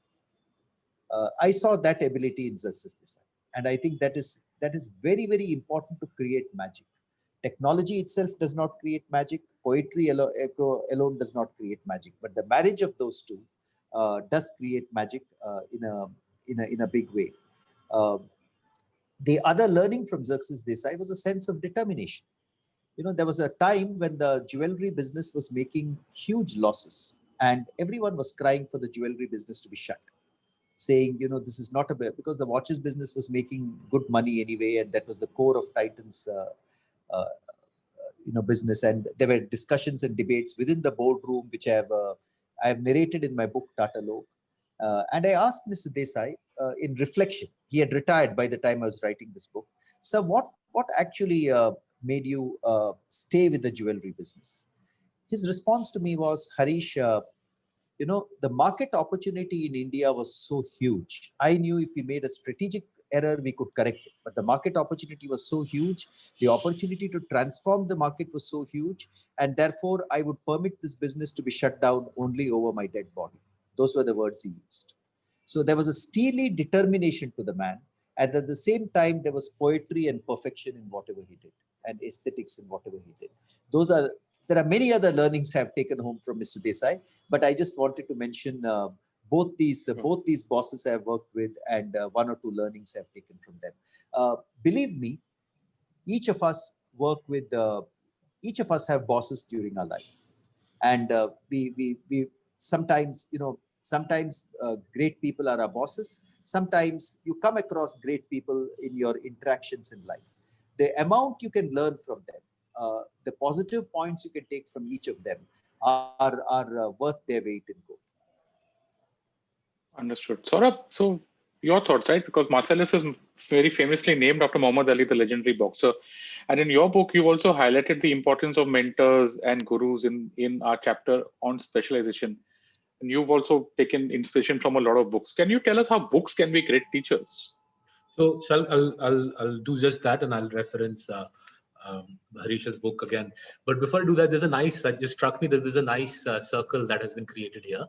I saw that ability in Xerxes Desai. And I think that is very, very important to create magic. Technology itself does not create magic. Poetry alone does not create magic. But the marriage of those two does create magic in a big way. The other learning from Xerxes Desai was a sense of determination. There was a time when the jewelry business was making huge losses, and everyone was crying for the jewelry business to be shut, saying, this is not because the watches business was making good money anyway, and that was the core of Titan's, business. And there were discussions and debates within the boardroom, which I have narrated in my book Tata Lok. And I asked Mr. Desai in reflection. He had retired by the time I was writing this book. So what actually made you stay with the jewelry business? His response to me was, Harish, the market opportunity in India was so huge. I knew if we made a strategic error, we could correct it. But the market opportunity was so huge. The opportunity to transform the market was so huge. And therefore, I would permit this business to be shut down only over my dead body. Those were the words he used. So there was a steely determination to the man. And at the same time, there was poetry and perfection in whatever he did, and aesthetics in whatever he did. There are many other learnings I have taken home from Mr. Desai, but I just wanted to mention both these bosses I have worked with, and one or two learnings I have taken from them. Believe me, each of us each of us have bosses during our life, and we sometimes Sometimes great people are our bosses. Sometimes you come across great people in your interactions in life. The amount you can learn from them, the positive points you can take from each of them are worth their weight in gold. Understood. Saurabh, so your thoughts, right? Because Marcellus is very famously named after Muhammad Ali, the legendary boxer. And in your book, you also highlighted the importance of mentors and gurus in our chapter on specialization. And you've also taken inspiration from a lot of books. Can you tell us how books can be great teachers? So I'll do just that, and I'll reference Harish's book again. But before I do that, there's a nice. It just struck me that there's a nice circle that has been created here.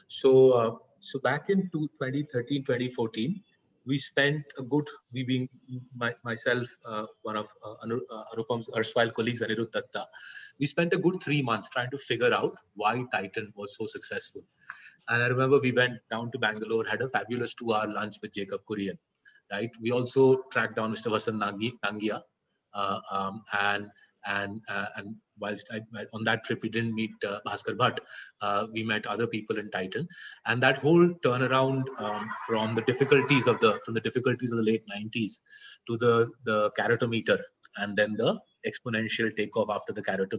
So back in 2013, 2014, we spent a good. We being myself, one of Anupam's erstwhile colleagues, Anirudh Datta. We spent a good 3 months trying to figure out why Titan was so successful. And I remember we went down to Bangalore, had a fabulous 2-hour lunch with Jacob Kurian. Right. We also tracked down Mr. Vasant Nangia, and whilst on that trip we didn't meet Bhaskar Bhatt, we met other people in Titan, and that whole turnaround from the difficulties of the late 90s to the character and then the exponential takeoff after the character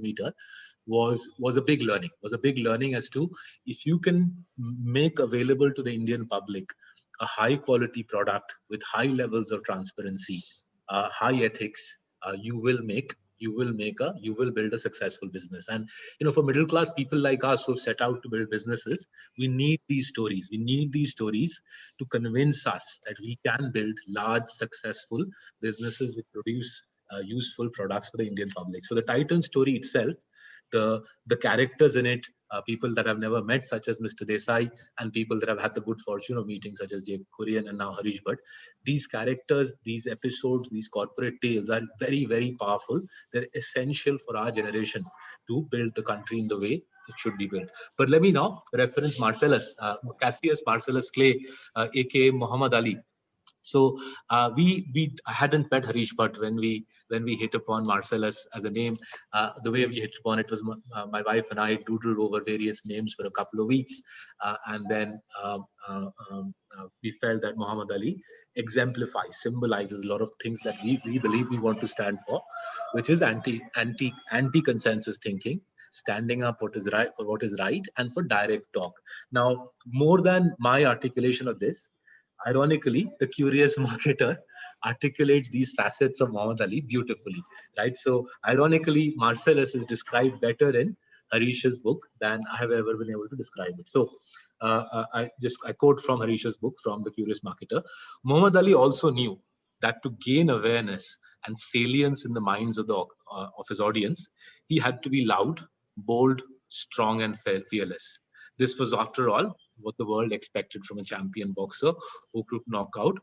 was a big learning. Was a big learning as to if you can make available to the Indian public a high quality product with high levels of transparency, high ethics, you will build a successful business. And for middle class people like us who set out to build businesses, we need these stories. We need these stories to convince us that we can build large, successful businesses which produce useful products for the Indian public. So the Titan story itself, the characters in it, people that I've never met, such as Mr. Desai, and people that I've had the good fortune of meeting, such as Jake Kurian and now Harish Bhatt. These characters, these episodes, these corporate tales are very, very powerful. They're essential for our generation to build the country in the way it should be built. But let me now reference Marcellus, Cassius Marcellus Clay, aka Muhammad Ali. So we hadn't met Harish Bhatt when we hit upon Marcellus as a name. The way we hit upon it was my wife and I doodled over various names for a couple of weeks, and then we felt that Muhammad Ali exemplifies, symbolizes a lot of things that we believe we want to stand for, which is anti-consensus thinking, standing up for what is right, and for direct talk. Now, more than my articulation of this, ironically, the curious marketer articulates these facets of Muhammad Ali beautifully, right? So, ironically, Marcellus is described better in Harish's book than I have ever been able to describe it. So, I quote from Harish's book, from The Curious Marketer. Muhammad Ali also knew that to gain awareness and salience in the minds of his audience, he had to be loud, bold, strong, and fearless. This was, after all, what the world expected from a champion boxer who could knock out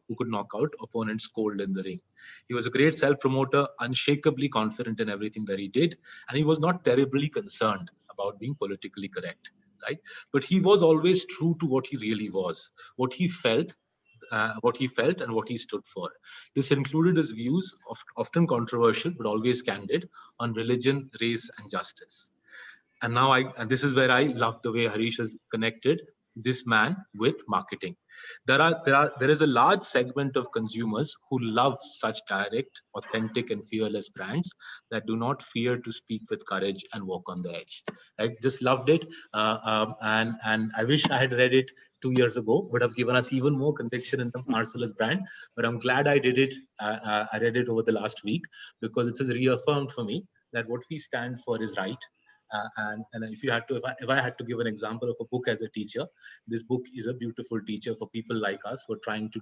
opponents cold in the ring. He was a great self-promoter, unshakably confident in everything that he did, and he was not terribly concerned about being politically correct, right? But he was always true to what he really was, what he felt and what he stood for. This included his views, often controversial but always candid, on religion, race, and justice. And now this is where I love the way Harish has connected this man with marketing. There is a large segment of consumers who love such direct, authentic, and fearless brands that do not fear to speak with courage and walk on the edge. I just loved it, and I wish I had read it 2 years ago, would have given us even more conviction in the Marcellus brand. But I'm glad I did it. I read it over the last week because it has reaffirmed for me that what we stand for is right. And if I had to give an example of a book as a teacher, this book is a beautiful teacher for people like us who are trying to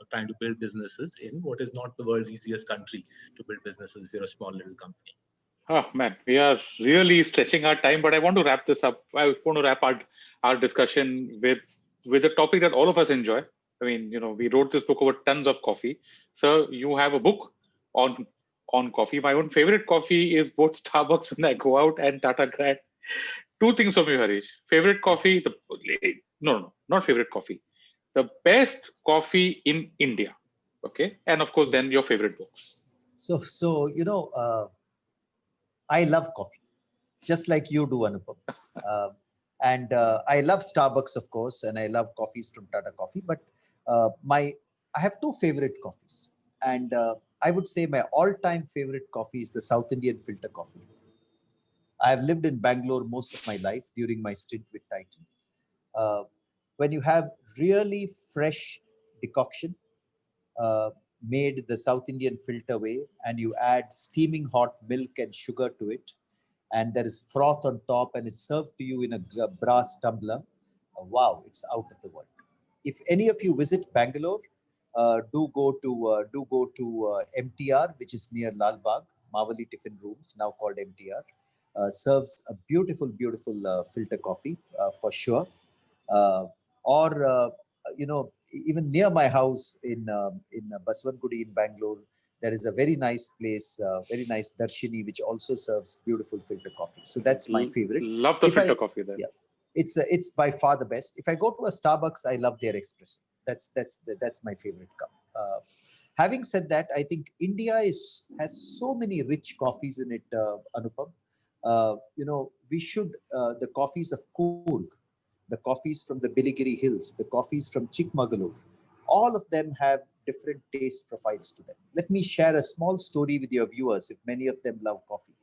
trying to build businesses in what is not the world's easiest country to build businesses if you're a small little company. Oh man, we are really stretching our time, but I want to wrap this up. I want to wrap our discussion with a topic that all of us enjoy. I mean, we wrote this book over tons of coffee. So you have a book on coffee. My own favorite coffee is both Starbucks when I go out and Tata Grand. Two things from you, Harish. Favorite coffee? No, not favorite coffee. The best coffee in India. Okay, and of course, then your favorite books. So I love coffee, just like you do, Anupam. And I love Starbucks, of course, and I love coffees from Tata Coffee. But I have two favorite coffees, and I would say my all-time favorite coffee is the South Indian filter coffee. I have lived in Bangalore most of my life during my stint with Titan. Uh, when you have really fresh decoction uh, made the South Indian filter way, and you add steaming hot milk and sugar to it, and there is froth on top, and it's served to you in a brass tumbler. Wow, it's out of the world. If any of you visit Bangalore, do go to MTR, which is near Lal Bagh, Mawali Tiffin Rooms, now called MTR. Serves a beautiful, beautiful filter coffee for sure. Uh, or even near my house in Baswantgudi in Bangalore, there is a very nice place, very nice Darshini, which also serves beautiful filter coffee. So that's my favorite. Love the If I filter coffee there. Yeah, it's by far the best. If I go to a Starbucks, I love their espresso. That's my favorite cup. Having said that, I think India has so many rich coffees in it, Anupam. We should the coffees of Coorg, the coffees from the Biligiri Hills, the coffees from Chikmagalur, all of them have different taste profiles to them. Let me share a small story with your viewers if many of them love coffee.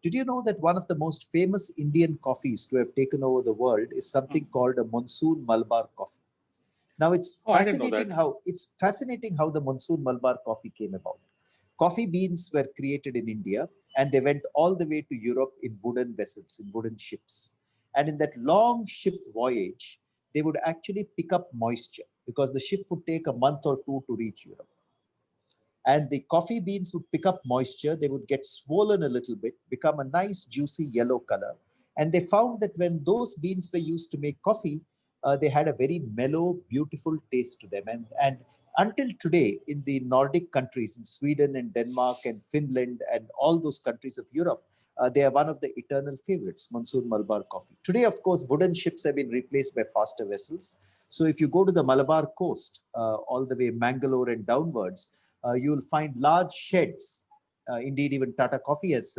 Did you know that one of the most famous Indian coffees to have taken over the world is something called a monsoon Malabar coffee? Now Oh, I didn't know that. it's fascinating how the monsoon Malabar coffee came about. Coffee beans were created in India and they went all the way to Europe in wooden vessels, in wooden ships. And in that long ship voyage, they would actually pick up moisture because the ship would take a month or two to reach Europe. And the coffee beans would pick up moisture, they would get swollen a little bit, become a nice juicy yellow color. And they found that when those beans were used to make coffee, they had a very mellow, beautiful taste to them. And until today, in the Nordic countries, in Sweden and Denmark and Finland and all those countries of Europe, they are one of the eternal favorites, Monsoon Malabar coffee. Today, of course, wooden ships have been replaced by faster vessels. So if you go to the Malabar coast, all the way Mangalore and downwards, you'll find large sheds. Indeed, even Tata Coffee has,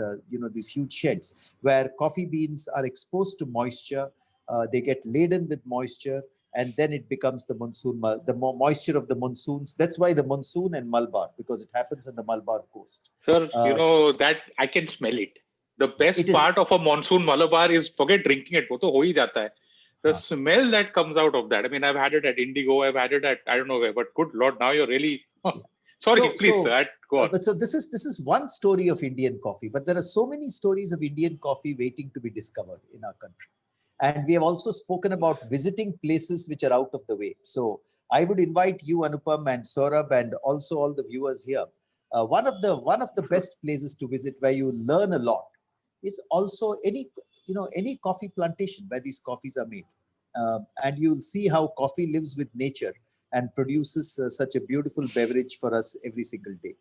these huge sheds where coffee beans are exposed to moisture. They get laden with moisture, and then it becomes the moisture of the monsoons. That's why the monsoon and Malabar, because it happens on the Malabar coast. Sir, Uh, that I can smell it. The it best is. part of a monsoon Malabar is forget drinking it. वो तो हो ही जाता है. The Huh. smell that comes out of that. I mean, I've had it at Indigo. I've had it at I don't know where. But good Lord, now you're really. Sorry, So, please, so, sir. Go on. but so this is one story of Indian coffee, but there are so many stories of Indian coffee waiting to be discovered in our country. And we have also spoken about visiting places which are out of the way. So I would invite you, Anupam and Saurabh, and also all the viewers here. One of the best places to visit where you learn a lot is also any coffee plantation where these coffees are made, and you'll see how coffee lives with nature and produces such a beautiful beverage for us every single day.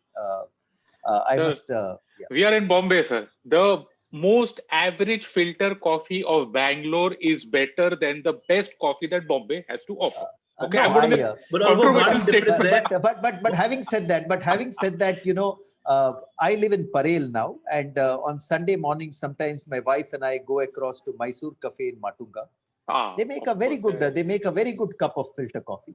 I Sir, must, yeah. we are in Bombay, sir. The most average filter coffee of Bangalore is better than the best coffee that Bombay has to offer. Okay, No, I'm going to I. make But controversial one difference statement. there. But having said that, I live in Parel now, and on Sunday morning, sometimes my wife and I go across to Mysore Cafe in Matunga. They make a Of very course. good. They make a very good cup of filter coffee,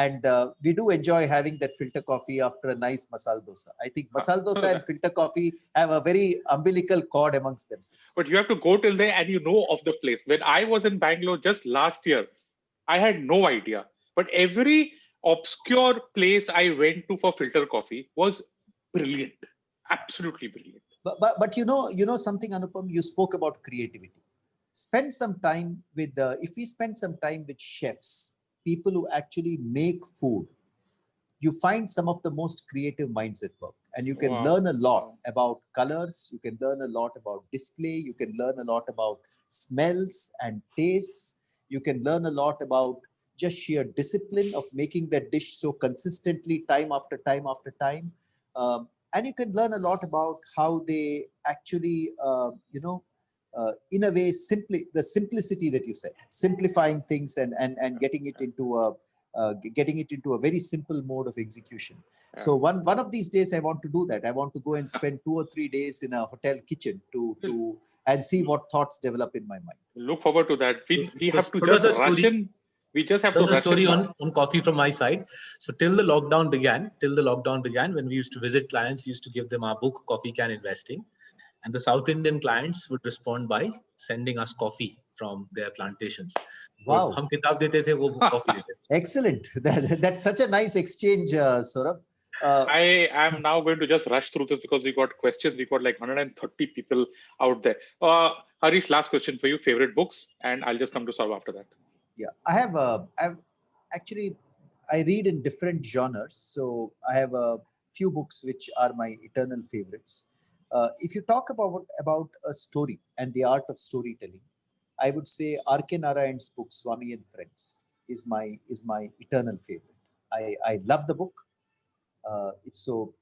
and we do enjoy having that filter coffee after a nice masala dosa. I think masala dosa and filter coffee have a very umbilical cord amongst themselves. But you have to go till there and you know of the place. When I was in Bangalore just last year, I had no idea. But every obscure place I went to for filter coffee was brilliant. Absolutely brilliant. But you know something, Anupam. You spoke about creativity. Spend some time with if we spend some time with chefs, people who actually make food, you find some of the most creative minds at work, and you can Wow. learn a lot Wow. about colors, you can learn a lot about display, you can learn a lot about smells and tastes, you can learn a lot about just sheer discipline of making that dish so consistently time after time after time. And you can learn a lot about how they actually in a way simply the simplicity that you said, simplifying things and getting it into a very simple mode of execution. So one of these days I want to do that. I want to go and spend 2 or 3 days in a hotel kitchen to and see what thoughts develop in my mind. Look forward to that. We have to So just does a rush story- in. We just have to There's a rush story in. on coffee from my side. So till the lockdown began, when we used to visit clients, we used to give them our book, Coffee Can Investing. And the South Indian clients would respond by sending us coffee from their plantations. Wow. हम किताब देते थे, वो coffee देते थे. Excellent. That's such a nice exchange, Saurabh. I am now going to just rush through this because we got questions. We got like 130 people out there. Harish, last question for you. Favorite books, and I'll just come to Saurabh after that. Yeah, I've actually, I read in different genres. So I have a few books which are my eternal favorites. If you talk about a story and the art of storytelling, I would say R.K. Narayan's book Swami and Friends is my eternal favorite. I love the book. Uh, it's so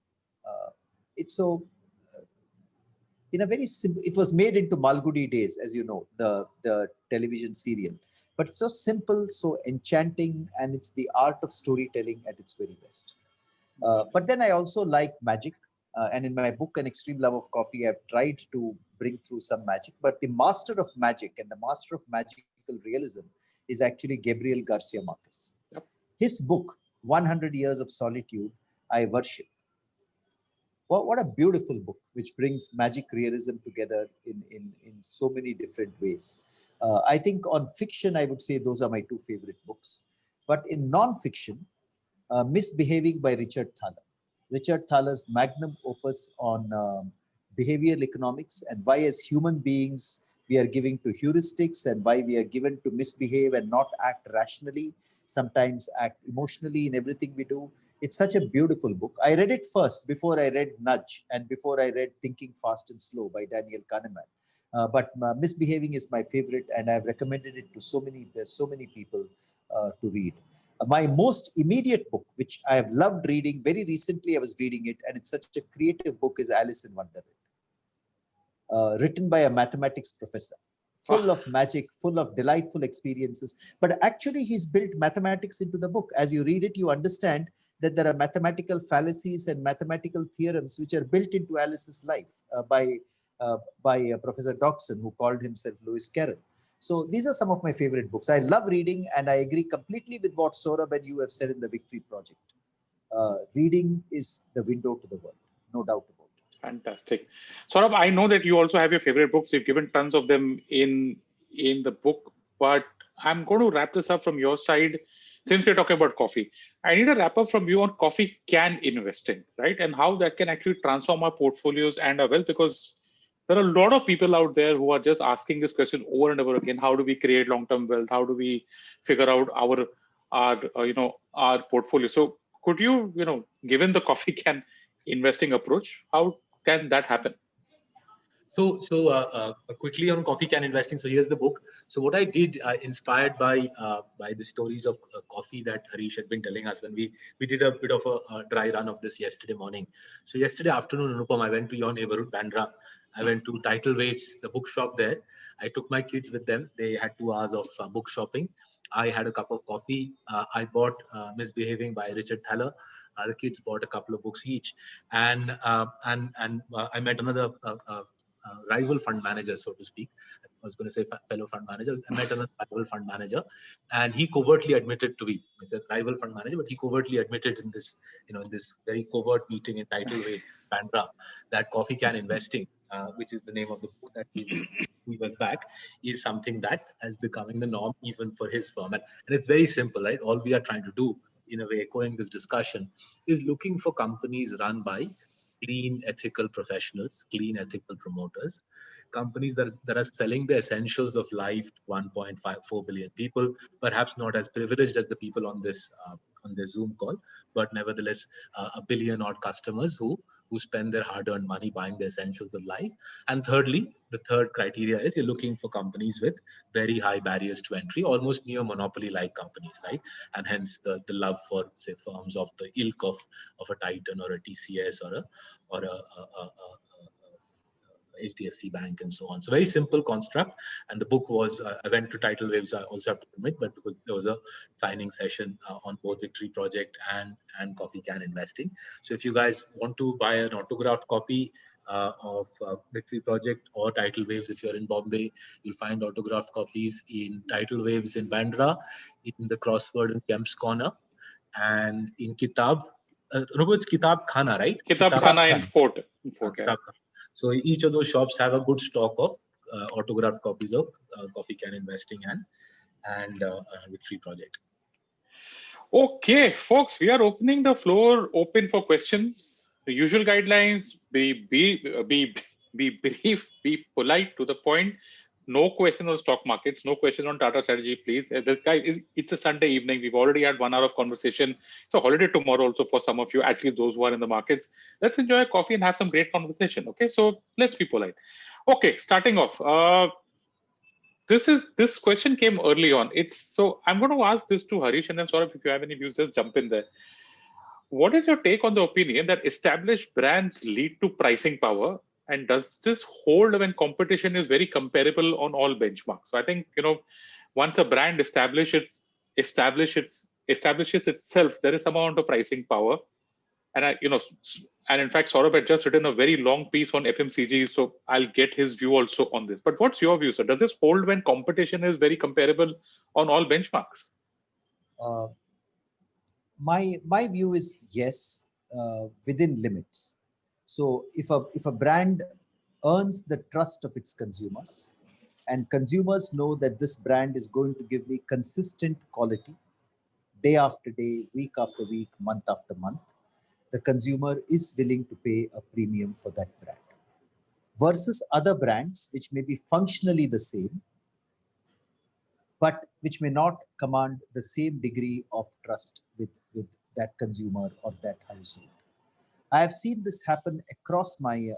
uh, it's so in a very simple. It was made into Malgudi Days, as you know, the television serial, but it's so simple, so enchanting, and it's the art of storytelling at its very best. But then I also like magic, and in my book An Extreme Love of Coffee, I've tried to bring through some magic. But the master of magic and the master of magical realism is actually Gabriel Garcia Marquez. Yep. His book 100 Years of Solitude I worship. What a beautiful book which brings magic realism together in so many different ways. I think on fiction, I would say those are my two favorite books. But in non-fiction, Misbehaving by Richard Thaler. Richard Thaler's magnum opus on behavioral economics and why, as human beings, we are giving to heuristics and why we are given to misbehave and not act rationally, sometimes act emotionally in everything we do. It's such a beautiful book. I read it first before I read Nudge and before I read Thinking Fast and Slow by Daniel Kahneman. But Misbehaving is my favorite, and I've recommended it to so many people to read. My most immediate book, which I have loved reading, very recently I was reading it, and it's such a creative book, is Alice in Wonderland, written by a mathematics professor, full of magic, full of delightful experiences. But actually, he's built mathematics into the book. As you read it, you understand that there are mathematical fallacies and mathematical theorems which are built into Alice's life by Professor Dodgson, who called himself Lewis Carroll. So these are some of my favorite books. I love reading, and I agree completely with what Saurabh and you have said in the Victory Project. Reading is the window to the world, no doubt about it. Fantastic. Saurabh, I know that you also have your favorite books. You've given tons of them in the book, but I'm going to wrap this up from your side. Since we're talking about coffee, I need a wrap up from you on coffee can investing, right? And how that can actually transform our portfolios and our wealth, because there are a lot of people out there who are just asking this question over and over again. How do we create long-term wealth? How do we figure out our portfolio? So could you, given the coffee can investing approach, how can that happen? So quickly on coffee can investing. So here's the book. So what I did, inspired by the stories of coffee that Harish had been telling us when we did a bit of a dry run of this yesterday morning. So yesterday afternoon, Anupam, I went to your neighborhood, Bandra. I went to Title Waits, the bookshop there. I took my kids with them. They had 2 hours of book shopping. I had a cup of coffee. I bought Misbehaving by Richard Thaler. The kids bought a couple of books each, and I met another rival fund manager, so to speak. I was going to say fellow fund manager. I met another rival fund manager, and he covertly admitted to me. It's a rival fund manager, but he covertly admitted in this, in this very covert meeting in Title Way, Bandra, that coffee can investing, which is the name of the book that he was back, is something that is becoming the norm even for his firm. And it's very simple, right? All we are trying to do, in a way, echoing this discussion, is looking for companies run by clean, ethical professionals, clean, ethical promoters, companies that are selling the essentials of life to 1.54 billion people, perhaps not as privileged as the people on this Zoom call, but nevertheless, a billion odd customers who spend their hard-earned money buying the essentials of life. And thirdly, the third criteria is you're looking for companies with very high barriers to entry, almost near monopoly-like companies, right? And hence the love for, say, firms of the ilk of a Titan or a TCS or a HDFC Bank and so on. So very simple construct. And the book was, I went to Tidal Waves, I also have to admit, but because there was a signing session on both Victory Project and Coffee Can Investing. So if you guys want to buy an autographed copy of Victory Project or Tidal Waves, if you're in Bombay, you'll find autographed copies in Tidal Waves in Bandra, in the Crossword in Kemp's Corner, and in Kitab. It's Kitab Khana, right? Kitab Khana in Fort. Kitab Khana. So each of those shops have a good stock of autographed copies of Coffee Can Investing and Victory Project. Okay, folks, we are opening the floor open for questions. The usual guidelines: be brief, be polite, to the point. No question on stock markets, no question on Tata strategy, please. It's a Sunday evening. We've already had 1 hour of conversation. It's a holiday tomorrow also for some of you, at least those who are in the markets. Let's enjoy a coffee and have some great conversation. Okay, so let's be polite. Okay, starting off. This question came early on. So I'm going to ask this to Harish, and then Saurabh, if you have any views, just jump in there. What is your take on the opinion that established brands lead to pricing power? And does this hold when competition is very comparable on all benchmarks? So I think, once a brand establishes itself, there is some amount of pricing power. And and in fact, Saurabh had just written a very long piece on FMCG, so I'll get his view also on this. But what's your view, sir? Does this hold when competition is very comparable on all benchmarks? My view is yes, within limits. So if a brand earns the trust of its consumers, and consumers know that this brand is going to give me consistent quality, day after day, week after week, month after month, the consumer is willing to pay a premium for that brand. Versus other brands which may be functionally the same, but which may not command the same degree of trust with that consumer or that household. I have seen this happen across my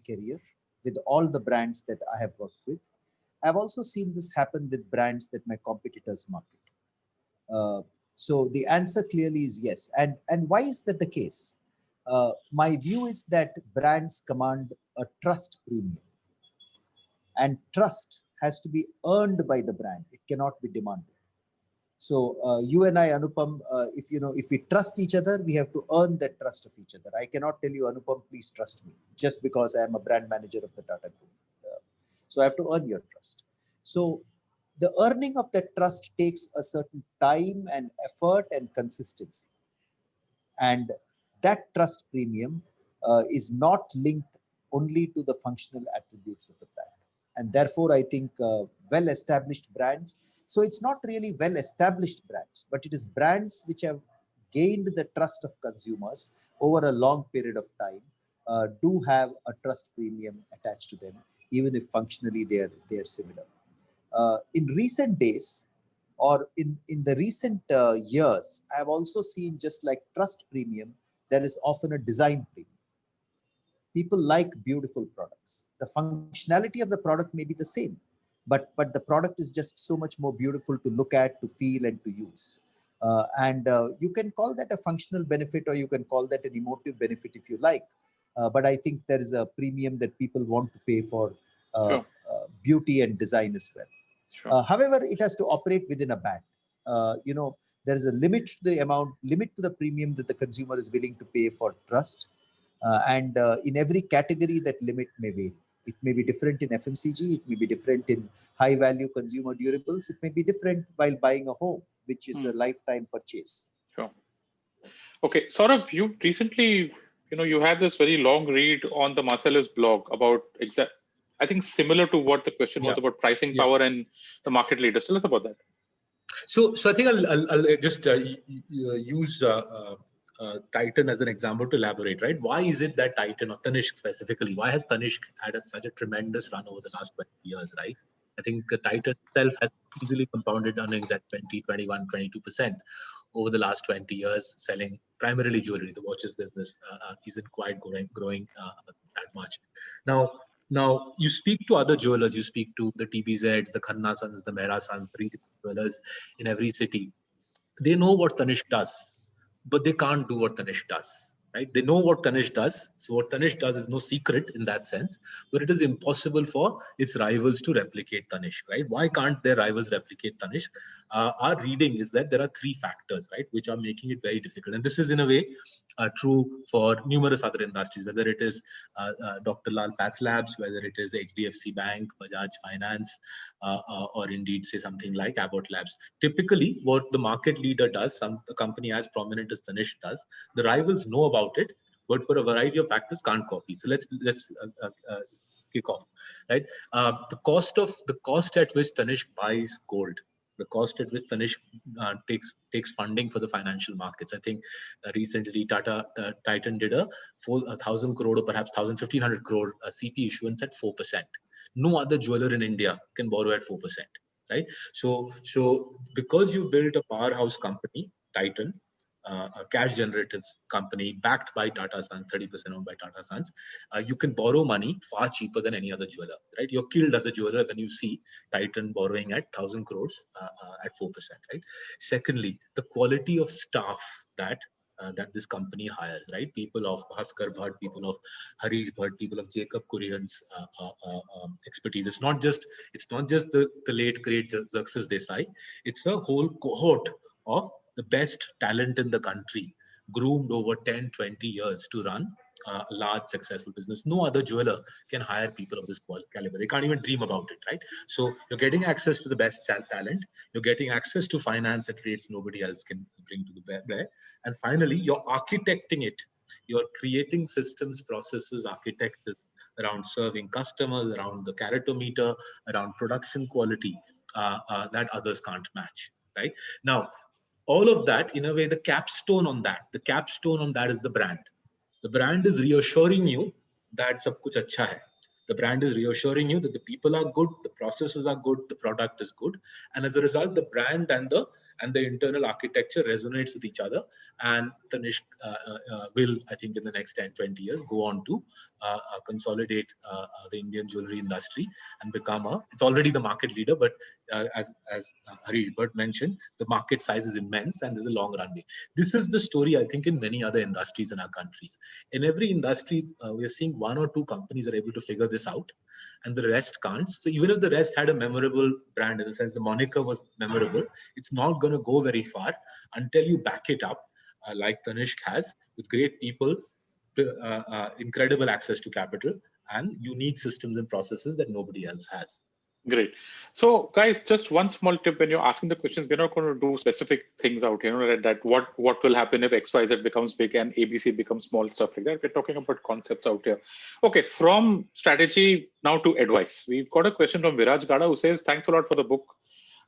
career with all the brands that I have worked with. I've also seen this happen with brands that my competitors market. So the answer clearly is yes. And why is that the case? My view is that brands command a trust premium, and trust has to be earned by the brand. It cannot be demanded. So you and I, Anupam, if we trust each other, we have to earn that trust of each other. I cannot tell you, Anupam, please trust me, just because I am a brand manager of the Tata Group. So I have to earn your trust. So the earning of that trust takes a certain time and effort and consistency. And that trust premium is not linked only to the functional attributes of the brand. And therefore, I think well-established brands, so it's not really well-established brands, but it is brands which have gained the trust of consumers over a long period of time, do have a trust premium attached to them, even if functionally they are similar. In recent days, or in the recent years, I've also seen, just like trust premium, there is often a design premium. People like beautiful products. The functionality of the product may be the same, but the product is just so much more beautiful to look at, to feel, and to use. And you can call that a functional benefit, or you can call that an emotive benefit if you like. But I think there is a premium that people want to pay for beauty and design as well. Sure. However, it has to operate within a band. There is a limit to the premium that the consumer is willing to pay for trust. And in every category, that limit may vary. It may be different in FMCG, it may be different in high value consumer durables, it may be different while buying a home, which is a lifetime purchase. Sure. Okay, Saurabh, you recently, you had this very long read on the Marcellus blog about I think similar to what the question was about pricing power and the market leaders. Tell us about that. So I think I'll just use Titan as an example to elaborate, right? Why is it that Titan, or Tanishq specifically, why has Tanishq had such a tremendous run over the last 20 years, right? I think Titan itself has easily compounded earnings at 20, 21, 22% over the last 20 years, selling primarily jewelry. The watches business isn't quite growing that much. Now, you speak to other jewelers, you speak to the TBZs, the Khanna Sons, the Mehra Sons, the jewelers in every city. They know what Tanishq does, but they can't do what Tanishq does. right? They know what Tanishq does. So what Tanishq does is no secret in that sense, but it is impossible for its rivals to replicate Tanishq, right? Why can't their rivals replicate Tanishq? Our reading is that there are three factors, right, which are making it very difficult. And this is in a way true for numerous other industries, whether it is Dr. Lal Path Labs, whether it is HDFC Bank, Bajaj Finance, or indeed say something like Abbott Labs. Typically, what the market leader does, the company as prominent as Tanishq does, the rivals know about it, but for a variety of factors can't copy. So let's kick off, right? The cost at which Tanishq buys gold, the cost at which Tanishq takes funding for the financial markets. I think recently Titan did a 1,000 crore or perhaps 1,500 crore CP issuance at 4%. No other jeweler in India can borrow at 4%, right? So because you built a powerhouse company, Titan, a cash generative company backed by Tata Sons, 30% owned by Tata Sons, you can borrow money far cheaper than any other jeweler, right? You're killed as a jeweler when you see Titan borrowing at 1,000 crores at 4%, right? Secondly, the quality of staff that this company hires, right? People of Bhaskar Bhatt, people of Harish Bhatt, people of Jacob Kurian's expertise. It's not just the late great Xerxes Desai. It's a whole cohort of the best talent in the country, groomed over 10, 20 years to run a large successful business. No other jeweler can hire people of this caliber. They can't even dream about it, right? So you're getting access to the best talent. You're getting access to finance at rates nobody else can bring to the bear. And finally, you're architecting it. You're creating systems, processes, architectures around serving customers, around the caratometer, around production quality that others can't match, right? Now, all of that, in a way, the capstone on that is the brand. The brand is reassuring you that sab kuch acha hai. The brand is reassuring you that the people are good, the processes are good, the product is good, and as a result, the brand and the internal architecture resonates with each other. And Tanishq will, I think, in the next 10, 20 years, go on to consolidate the Indian jewelry industry and become it's already the market leader, but as Harish Bhatt mentioned, the market size is immense and there's a long runway. This is the story, I think, in many other industries in our countries. In every industry, we are seeing one or two companies are able to figure this out and the rest can't. So even if the rest had a memorable brand, in the sense the moniker was memorable, it's not going to go very far until you back it up like Tanishq has, with great people, incredible access to capital, and unique systems and processes that nobody else has. Great. So, guys, just one small tip when you're asking the questions, we're not going to do specific things out here, that what will happen if XYZ becomes big and ABC becomes small, stuff like that. We're talking about concepts out here. Okay, from strategy now to advice. We've got a question from Viraj Gada who says, thanks a lot for the book.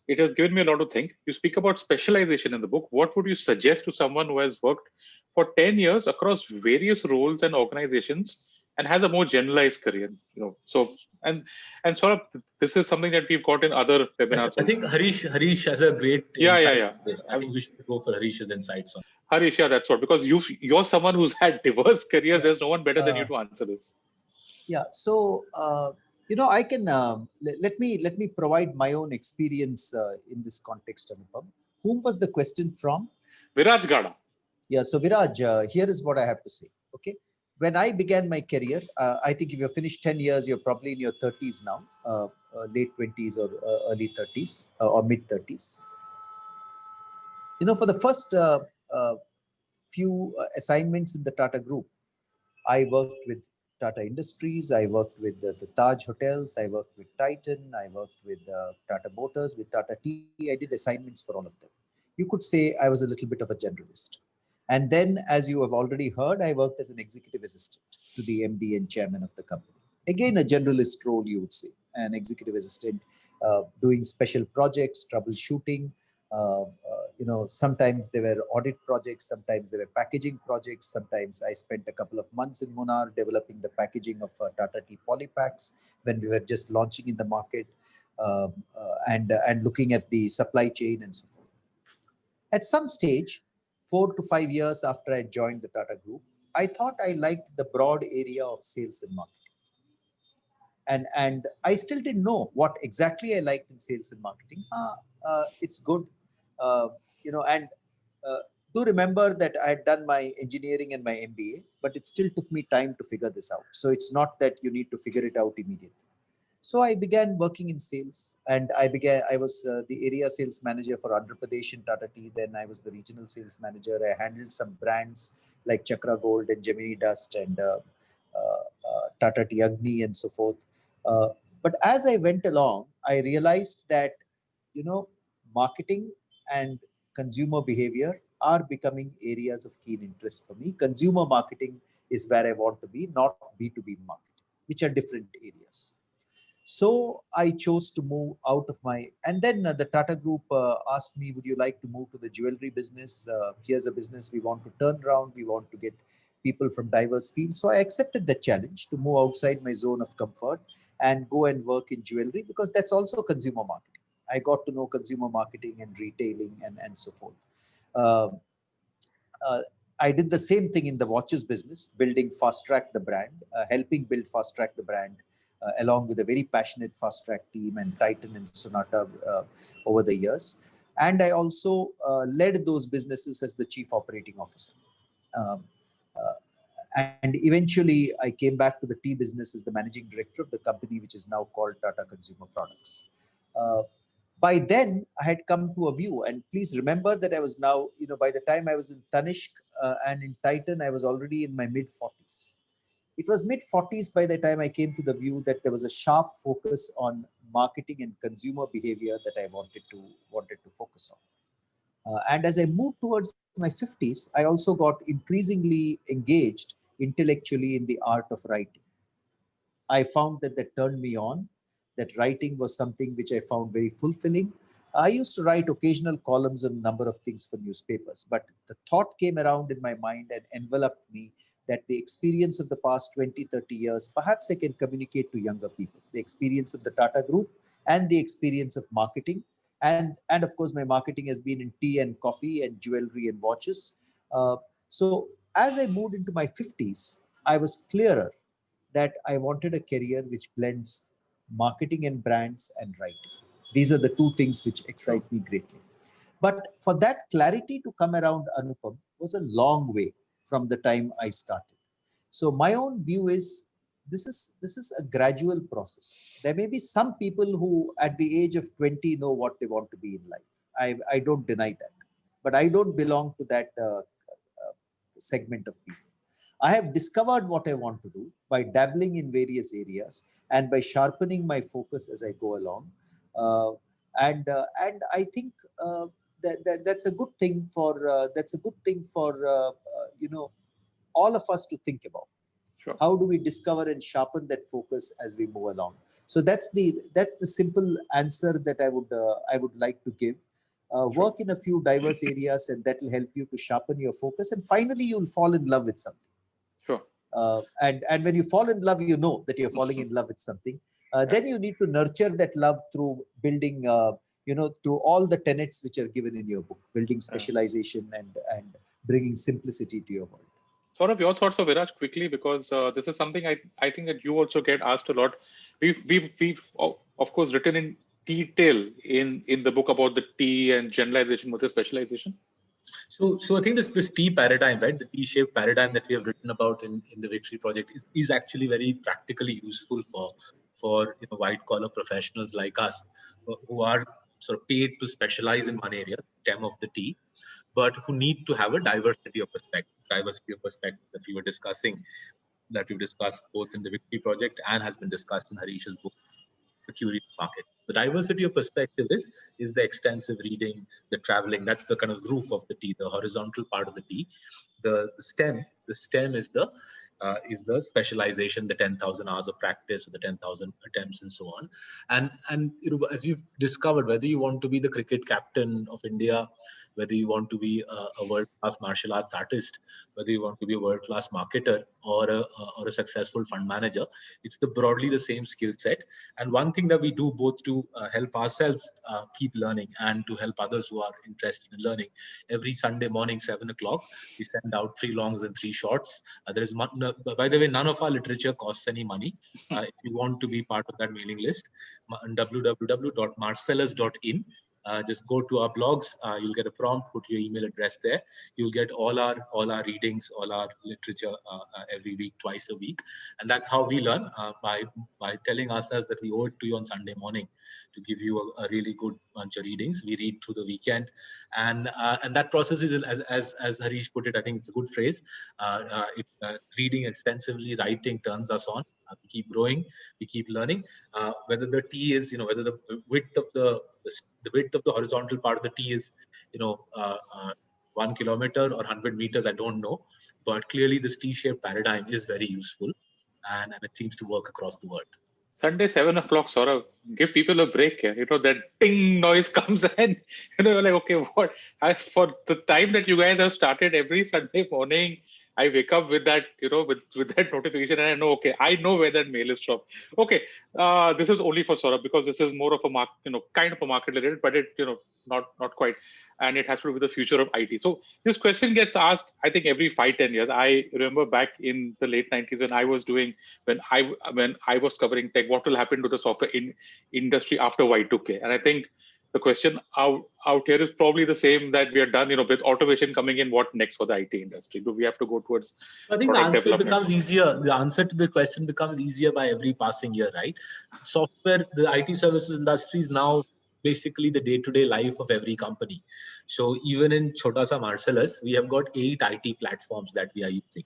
It has given me a lot to think. You speak about specialization in the book. What would you suggest to someone who has worked for 10 years across various roles and organizations and has a more generalized career? So and sort of this is something that we've got in other webinars. I think Harish has a great insight. I think we should go for Harish's insights on Harish, that's what, because you're someone who's had diverse careers. There's no one better than you to answer this. Yeah. So I can let me provide my own experience in this context, Anupam. Whom was the question from? Viraj Gada. Yeah. So Viraj, here is what I have to say. Okay. When I began my career, I think if you've finished 10 years, you're probably in your 30s now, late 20s or early 30s or mid 30s. For the first few assignments in the Tata Group, I worked with Tata Industries, I worked with the Taj Hotels, I worked with Titan, I worked with Tata Motors, with Tata Tea. I did assignments for all of them. You could say I was a little bit of a generalist. And then, as you have already heard, I worked as an executive assistant to the MD and chairman of the company. Again, a generalist role, you would say, an executive assistant doing special projects, troubleshooting. Sometimes there were audit projects, sometimes there were packaging projects. Sometimes I spent a couple of months in Munnar developing the packaging of Tata Tea Polypacks when we were just launching in the market, and looking at the supply chain and so forth. At some stage, 4 to 5 years after I joined the Tata Group, I thought I liked the broad area of sales and marketing. And I still didn't know what exactly I liked in sales and marketing. It's good, do remember that I had done my engineering and my MBA, but it still took me time to figure this out. So it's not that you need to figure it out immediately. So I began working in sales, and I was the area sales manager for Andhra Pradesh in Tata Tea. Then I was the regional sales manager. I handled some brands like Chakra Gold and Gemini Dust and Tata Tea Agni and so forth. Uh, but as I went along, I realized that, you know, marketing and consumer behavior are becoming areas of keen interest for me. Consumer marketing is where I want to be, not B2B marketing, which are different areas. So I chose to move out of my, and then the Tata Group asked me, would you like to move to the jewelry business? Here's a business we want to turn around. We want to get people from diverse fields. So I accepted the challenge to move outside my zone of comfort and go and work in jewelry, because that's also consumer marketing. I got to know consumer marketing and retailing and so forth. Um, uh, I did the same thing in the watches business, building Fast Track the brand, helping build Fast Track the brand, along with a very passionate Fast Track team and Titan and Sonata over the years. And I also led those businesses as the chief operating officer. Um, uh, and eventually, I came back to the tea business as the managing director of the company, which is now called Tata Consumer Products. Uh, by then I had come to a view, and please remember that I was now, by the time I was in Tanishq and in Titan, I was already in my mid 40s. It was mid 40s by the time I came to the view that there was a sharp focus on marketing and consumer behavior that I wanted to focus on. And as I moved towards my 50s, I also got increasingly engaged intellectually in the art of writing. I found that turned me on, that writing was something which I found very fulfilling. I used to write occasional columns on a number of things for newspapers, but the thought came around in my mind and enveloped me that the experience of the past 20, 30 years, perhaps I can communicate to younger people. The experience of the Tata Group and the experience of marketing. And of course, my marketing has been in tea and coffee and jewelry and watches. So as I moved into my 50s, I was clearer that I wanted a career which blends marketing and brands and writing. These are the two things which excite me greatly. But for that clarity to come around, Anupam, was a long way from the time I started. So my own view is this is a gradual process. There may be some people who at the age of 20 know what they want to be in life. I don't deny that. But I don't belong to that segment of people. I have discovered what I want to do by dabbling in various areas and by sharpening my focus as I go along. Uh, and I think that's a good thing for all of us to think about. Sure. How do we discover and sharpen that focus as we move along? So that's the simple answer that I would like to give. Sure. Work in a few diverse areas, and that will help you to sharpen your focus. And finally, you'll fall in love with something. Sure. And when you fall in love, you know that you're falling in love with something. Then you need to nurture that love through building, through all the tenets which are given in your book, building specialization and bringing simplicity to your world. Sort of your thoughts of Viraj quickly, because this is something I think that you also get asked a lot. We've of course written in detail in the book about the T and generalization versus specialization. So I think this T paradigm, right, the T-shaped paradigm that we have written about in the Victory Project is actually very practically useful for white collar professionals like us who are sort of paid to specialize in one area, stem of the T, but who need to have a diversity of perspective that we've discussed both in the Victory Project and has been discussed in Harish's book, The Curious Market. The diversity of perspective is the extensive reading, the traveling. That's the kind of roof of the T, the horizontal part of the T. The stem is the specialization, the 10,000 hours of practice, or the 10,000 attempts, and so on. And as you've discovered, whether you want to be the cricket captain of India, whether you want to be a world-class martial arts artist, whether you want to be a world-class marketer or a successful fund manager, it's broadly the same skill set. And one thing that we do both to help ourselves keep learning and to help others who are interested in learning, every Sunday morning, 7 o'clock, we send out 3 longs and 3 shorts. By the way, none of our literature costs any money. If you want to be part of that mailing list, www.marcellus.in. Just go to our blogs. You'll get a prompt. Put your email address there. You'll get all our readings, all our literature every week, twice a week, and that's how we learn by telling ourselves that we owe it to you on Sunday morning to give you a really good bunch of readings. We read through the weekend, and that process is, as Harish put it, I think it's a good phrase. Reading extensively, writing turns us on. We keep growing, we keep learning. Whether the T is, whether the width of the width of the horizontal part of the T is, 1 kilometer or 100 meters, I don't know, but clearly this T-shaped paradigm is very useful, and it seems to work across the world. Sunday, 7 o'clock, Saurabh, give people a break. Yeah? That ding noise comes and, you're like, okay, what? For the time that you guys have started every Sunday morning, I wake up with that, with that notification, and I know, okay, I know where that mail is from. Okay, this is only for Saurabh because this is more of a kind of a market related, but it, not quite. And it has to do with the future of IT. So this question gets asked, I think, every 5-10 years. I remember back in the late 90s when I was covering tech, what will happen to the software industry after Y2K? And I think the question out here is probably the same that we are done, with automation coming in. What next for the IT industry? Do we have to go towards I think the answer becomes easier. The answer to this question becomes easier by every passing year, right? Software, the IT services industry is now basically the day-to-day life of every company. So even in Chota Sa Marcellus, we have got 8 IT platforms that we are using,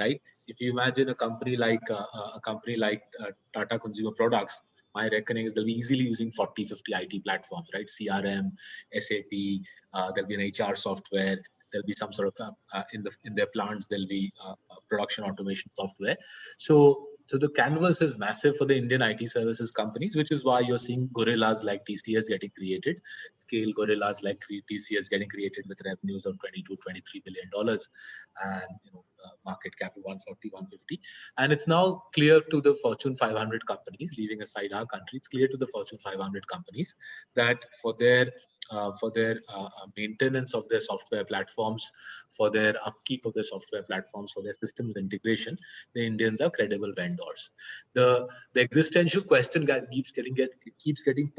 right? If you imagine a company like Tata Consumer Products, my reckoning is they'll be easily using 40, 50 IT platforms, right? CRM, SAP, there'll be an HR software, there'll be some sort of in their plants, there'll be production automation software. So the canvas is massive for the Indian IT services companies, which is why you're seeing gorillas like TCS getting created, scale gorillas like TCS getting created with revenues of $22, $23 billion, and market cap of 140, 150. And it's now clear to the Fortune 500 companies, leaving aside our country, it's clear to the Fortune 500 companies that for their maintenance of their software platforms, for their upkeep of their software platforms, for their systems integration, the Indians are credible vendors. The existential question keeps getting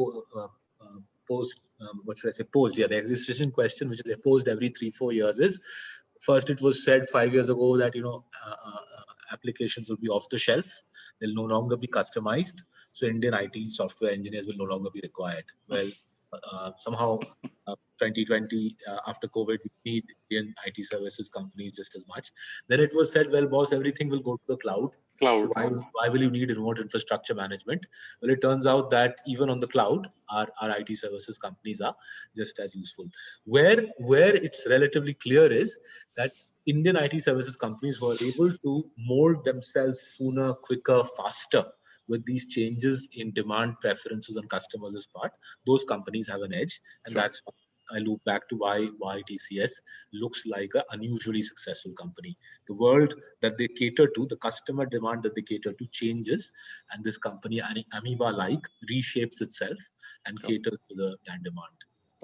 posed. What should I say? Posed. Yeah, the existential question, which is posed every 3-4 years, is first it was said 5 years ago that applications will be off the shelf; they'll no longer be customized. So Indian IT software engineers will no longer be required. Well, somehow 2020 after COVID, we need Indian IT services companies just as much. Then it was said, well, boss, everything will go to the cloud. So why will you need remote infrastructure management? Well, it turns out that even on the cloud, our IT services companies are just as useful. Where it's relatively clear is that Indian IT services companies were able to mold themselves sooner, quicker, faster with these changes in demand preferences on customers' part. Those companies have an edge, and that's why I loop back to why TCS looks like an unusually successful company. The world that they cater to, the customer demand that they cater to changes, and this company, amoeba-like, reshapes itself and caters to that demand.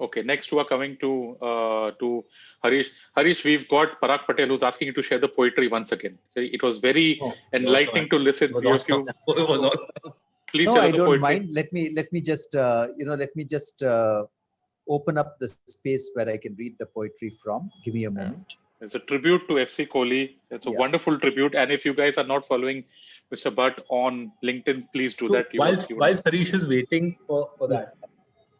Okay, next we are coming to Harish. Harish, we've got Parag Patel who's asking you to share the poetry once again. So it was very enlightening to listen. It was awesome. Please tell us I the don't poetry. mind. Let me just open up the space where I can read the poetry from. Give me a moment. It's a tribute to FC Kohli. It's a wonderful tribute. And if you guys are not following Mr. Bhatt on LinkedIn, please do that. Whilst Harish is waiting for that,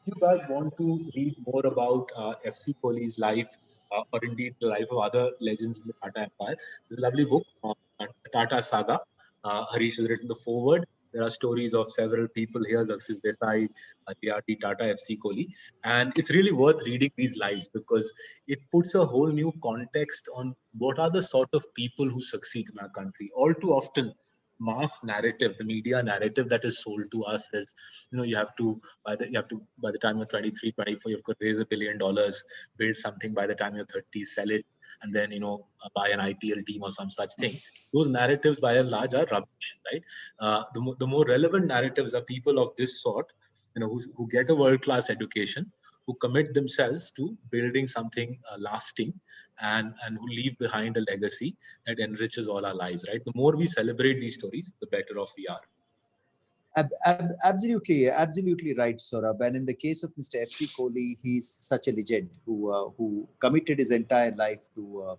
if you guys want to read more about FC Kohli's life, or indeed the life of other legends in the Tata Empire, there's a lovely book, Tata Saga. Harish has written the foreword. There are stories of several people here, Zaxis Desai, Ariati, Tata, FC Kohli. And it's really worth reading these lives because it puts a whole new context on what are the sort of people who succeed in our country. All too often, mass narrative, the media narrative that is sold to us is, you have to by the time you're 23, 24, you've got to raise $1 billion, build something by the time you're 30, sell it, and then buy an IPL team or some such thing. Those narratives by and large are rubbish, right? The more relevant narratives are people of this sort, who get a world-class education, who commit themselves to building something lasting, and who leave behind a legacy that enriches all our lives, right? The more we celebrate these stories, the better off we are. Absolutely right, Saurabh. And in the case of Mr. F.C. Kohli, he's such a legend who committed his entire life to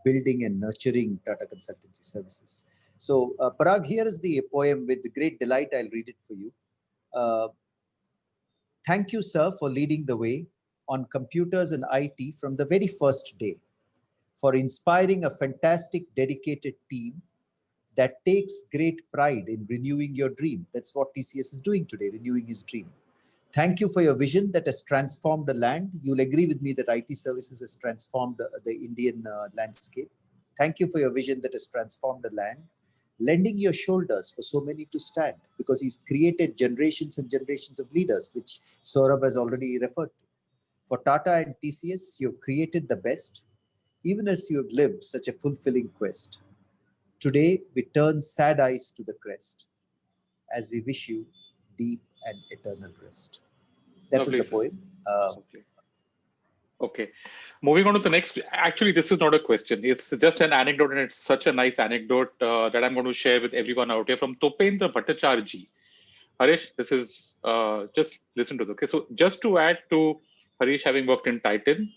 building and nurturing Tata Consultancy Services. So, Parag, here is the poem. With great delight, I'll read it for you. Uh, Thank you, sir, for leading the way on computers and IT from the very first day, for inspiring a fantastic, dedicated team that takes great pride in renewing your dream. That's what TCS is doing today, renewing his dream. Thank you for your vision that has transformed the land. You'll agree with me that IT services has transformed the Indian landscape. Thank you for your vision that has transformed the land, lending your shoulders for so many to stand, because he's created generations and generations of leaders, which Saurabh has already referred to. For Tata and TCS, you've created the best, even as you have lived such a fulfilling quest. Today, we turn sad eyes to the crest as we wish you deep and eternal rest. That was Lovely, the sir. poem. Lovely. Okay. Moving on to the next. Actually, this is not a question. It's just an anecdote, and it's such a nice anecdote that I'm going to share with everyone out here from Topendra Bhattacharjee. Harish, this is just listen to this. Okay. So, just to add to Harish having worked in Titan,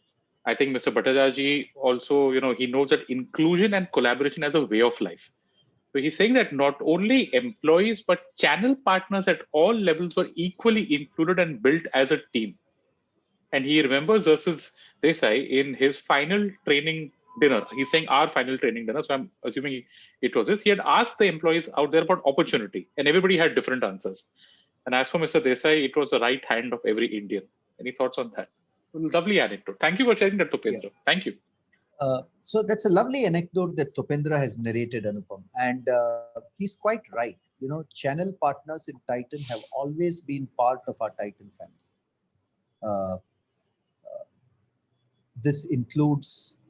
I think Mr. Bhattacharjee also, he knows that inclusion and collaboration as a way of life. So he's saying that not only employees, but channel partners at all levels were equally included and built as a team. And he remembers versus Desai in his final training dinner. He's saying our final training dinner. So I'm assuming it was this. He had asked the employees out there about opportunity, and everybody had different answers. And as for Mr. Desai, it was the right hand of every Indian. Any thoughts on that? Lovely anecdote. Thank you for sharing that, Topendra. Yeah. Thank you. So that's a lovely anecdote that Topendra has narrated, Anupam, and he's quite right. Channel partners in Titan have always been part of our Titan family. Uh, this includes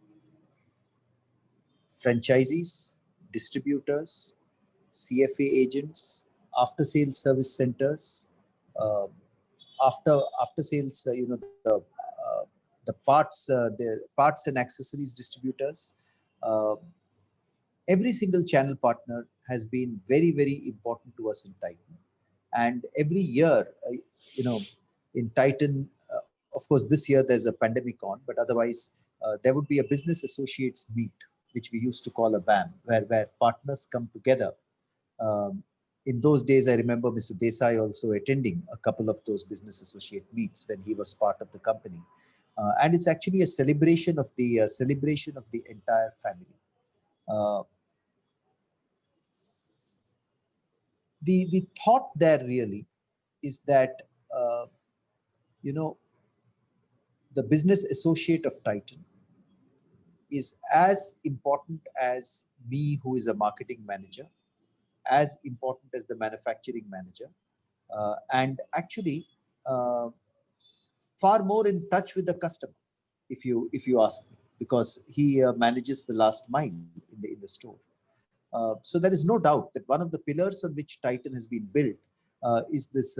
franchisees, distributors, CFA agents, after sales service centers, uh, after sales, the parts and accessories distributors. Uh, every single channel partner has been very, very important to us in Titan. And every year, in Titan, of course, this year there's a pandemic on, but otherwise, there would be a business associates meet, which we used to call a BAM, where partners come together. Um, in those days, I remember Mr. Desai also attending a couple of those business associate meets when he was part of the company. And it's actually a celebration of the entire family. Uh, the thought there really is that uh, you know the business associate of Titan is as important as me, who is a marketing manager, as important as the manufacturing manager, and actually uh, far more in touch with the customer, if you ask me, because he manages the last mile in the store. So there is no doubt that one of the pillars on which Titan has been built is this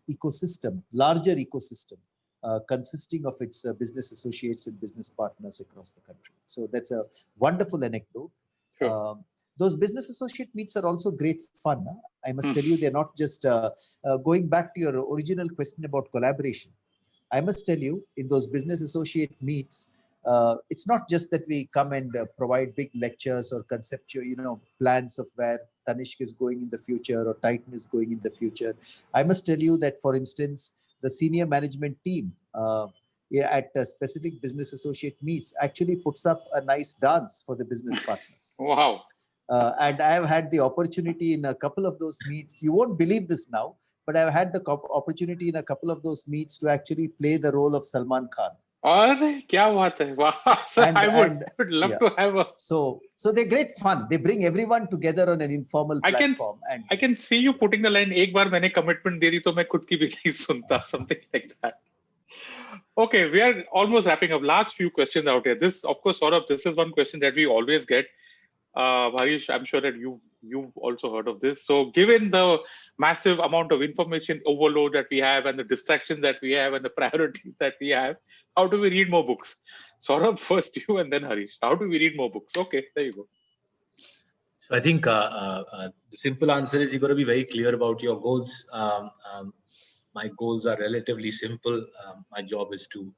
ecosystem, larger ecosystem, consisting of its business associates and business partners across the country. So that's a wonderful anecdote. Sure. Those business associate meets are also great fun. Huh? I must tell you, they're not just going back to your original question about collaboration. I must tell you, in those business associate meets, it's not just that we come and provide big lectures or conceptual, plans of where Tanishq is going in the future or Titan is going in the future. I must tell you that, for instance, the senior management team at specific business associate meets actually puts up a nice dance for the business partners. Wow. And I have had the opportunity in a couple of those meets. You won't believe this now, but I've had the opportunity in a couple of those meets to actually play the role of Salman Khan. अरे क्या बात है वाह sir, I would love yeah. to have a So they're great fun. They bring everyone together on an informal platform. I can see you putting the line एक बार मैंने commitment दे दी तो मैं खुद की भी नहीं सुनता, something like that. Okay, we are almost wrapping up. Last few questions out here. This, of course, Saurabh, this is one question that we always get. Harish, I'm sure that you've also heard of this. So, given the massive amount of information overload that we have, and the distractions that we have, and the priorities that we have, how do we read more books? Saurabh, first you, and then Harish. How do we read more books? Okay, there you go. So I think the simple answer is you got to be very clear about your goals. My goals are relatively simple. My job is to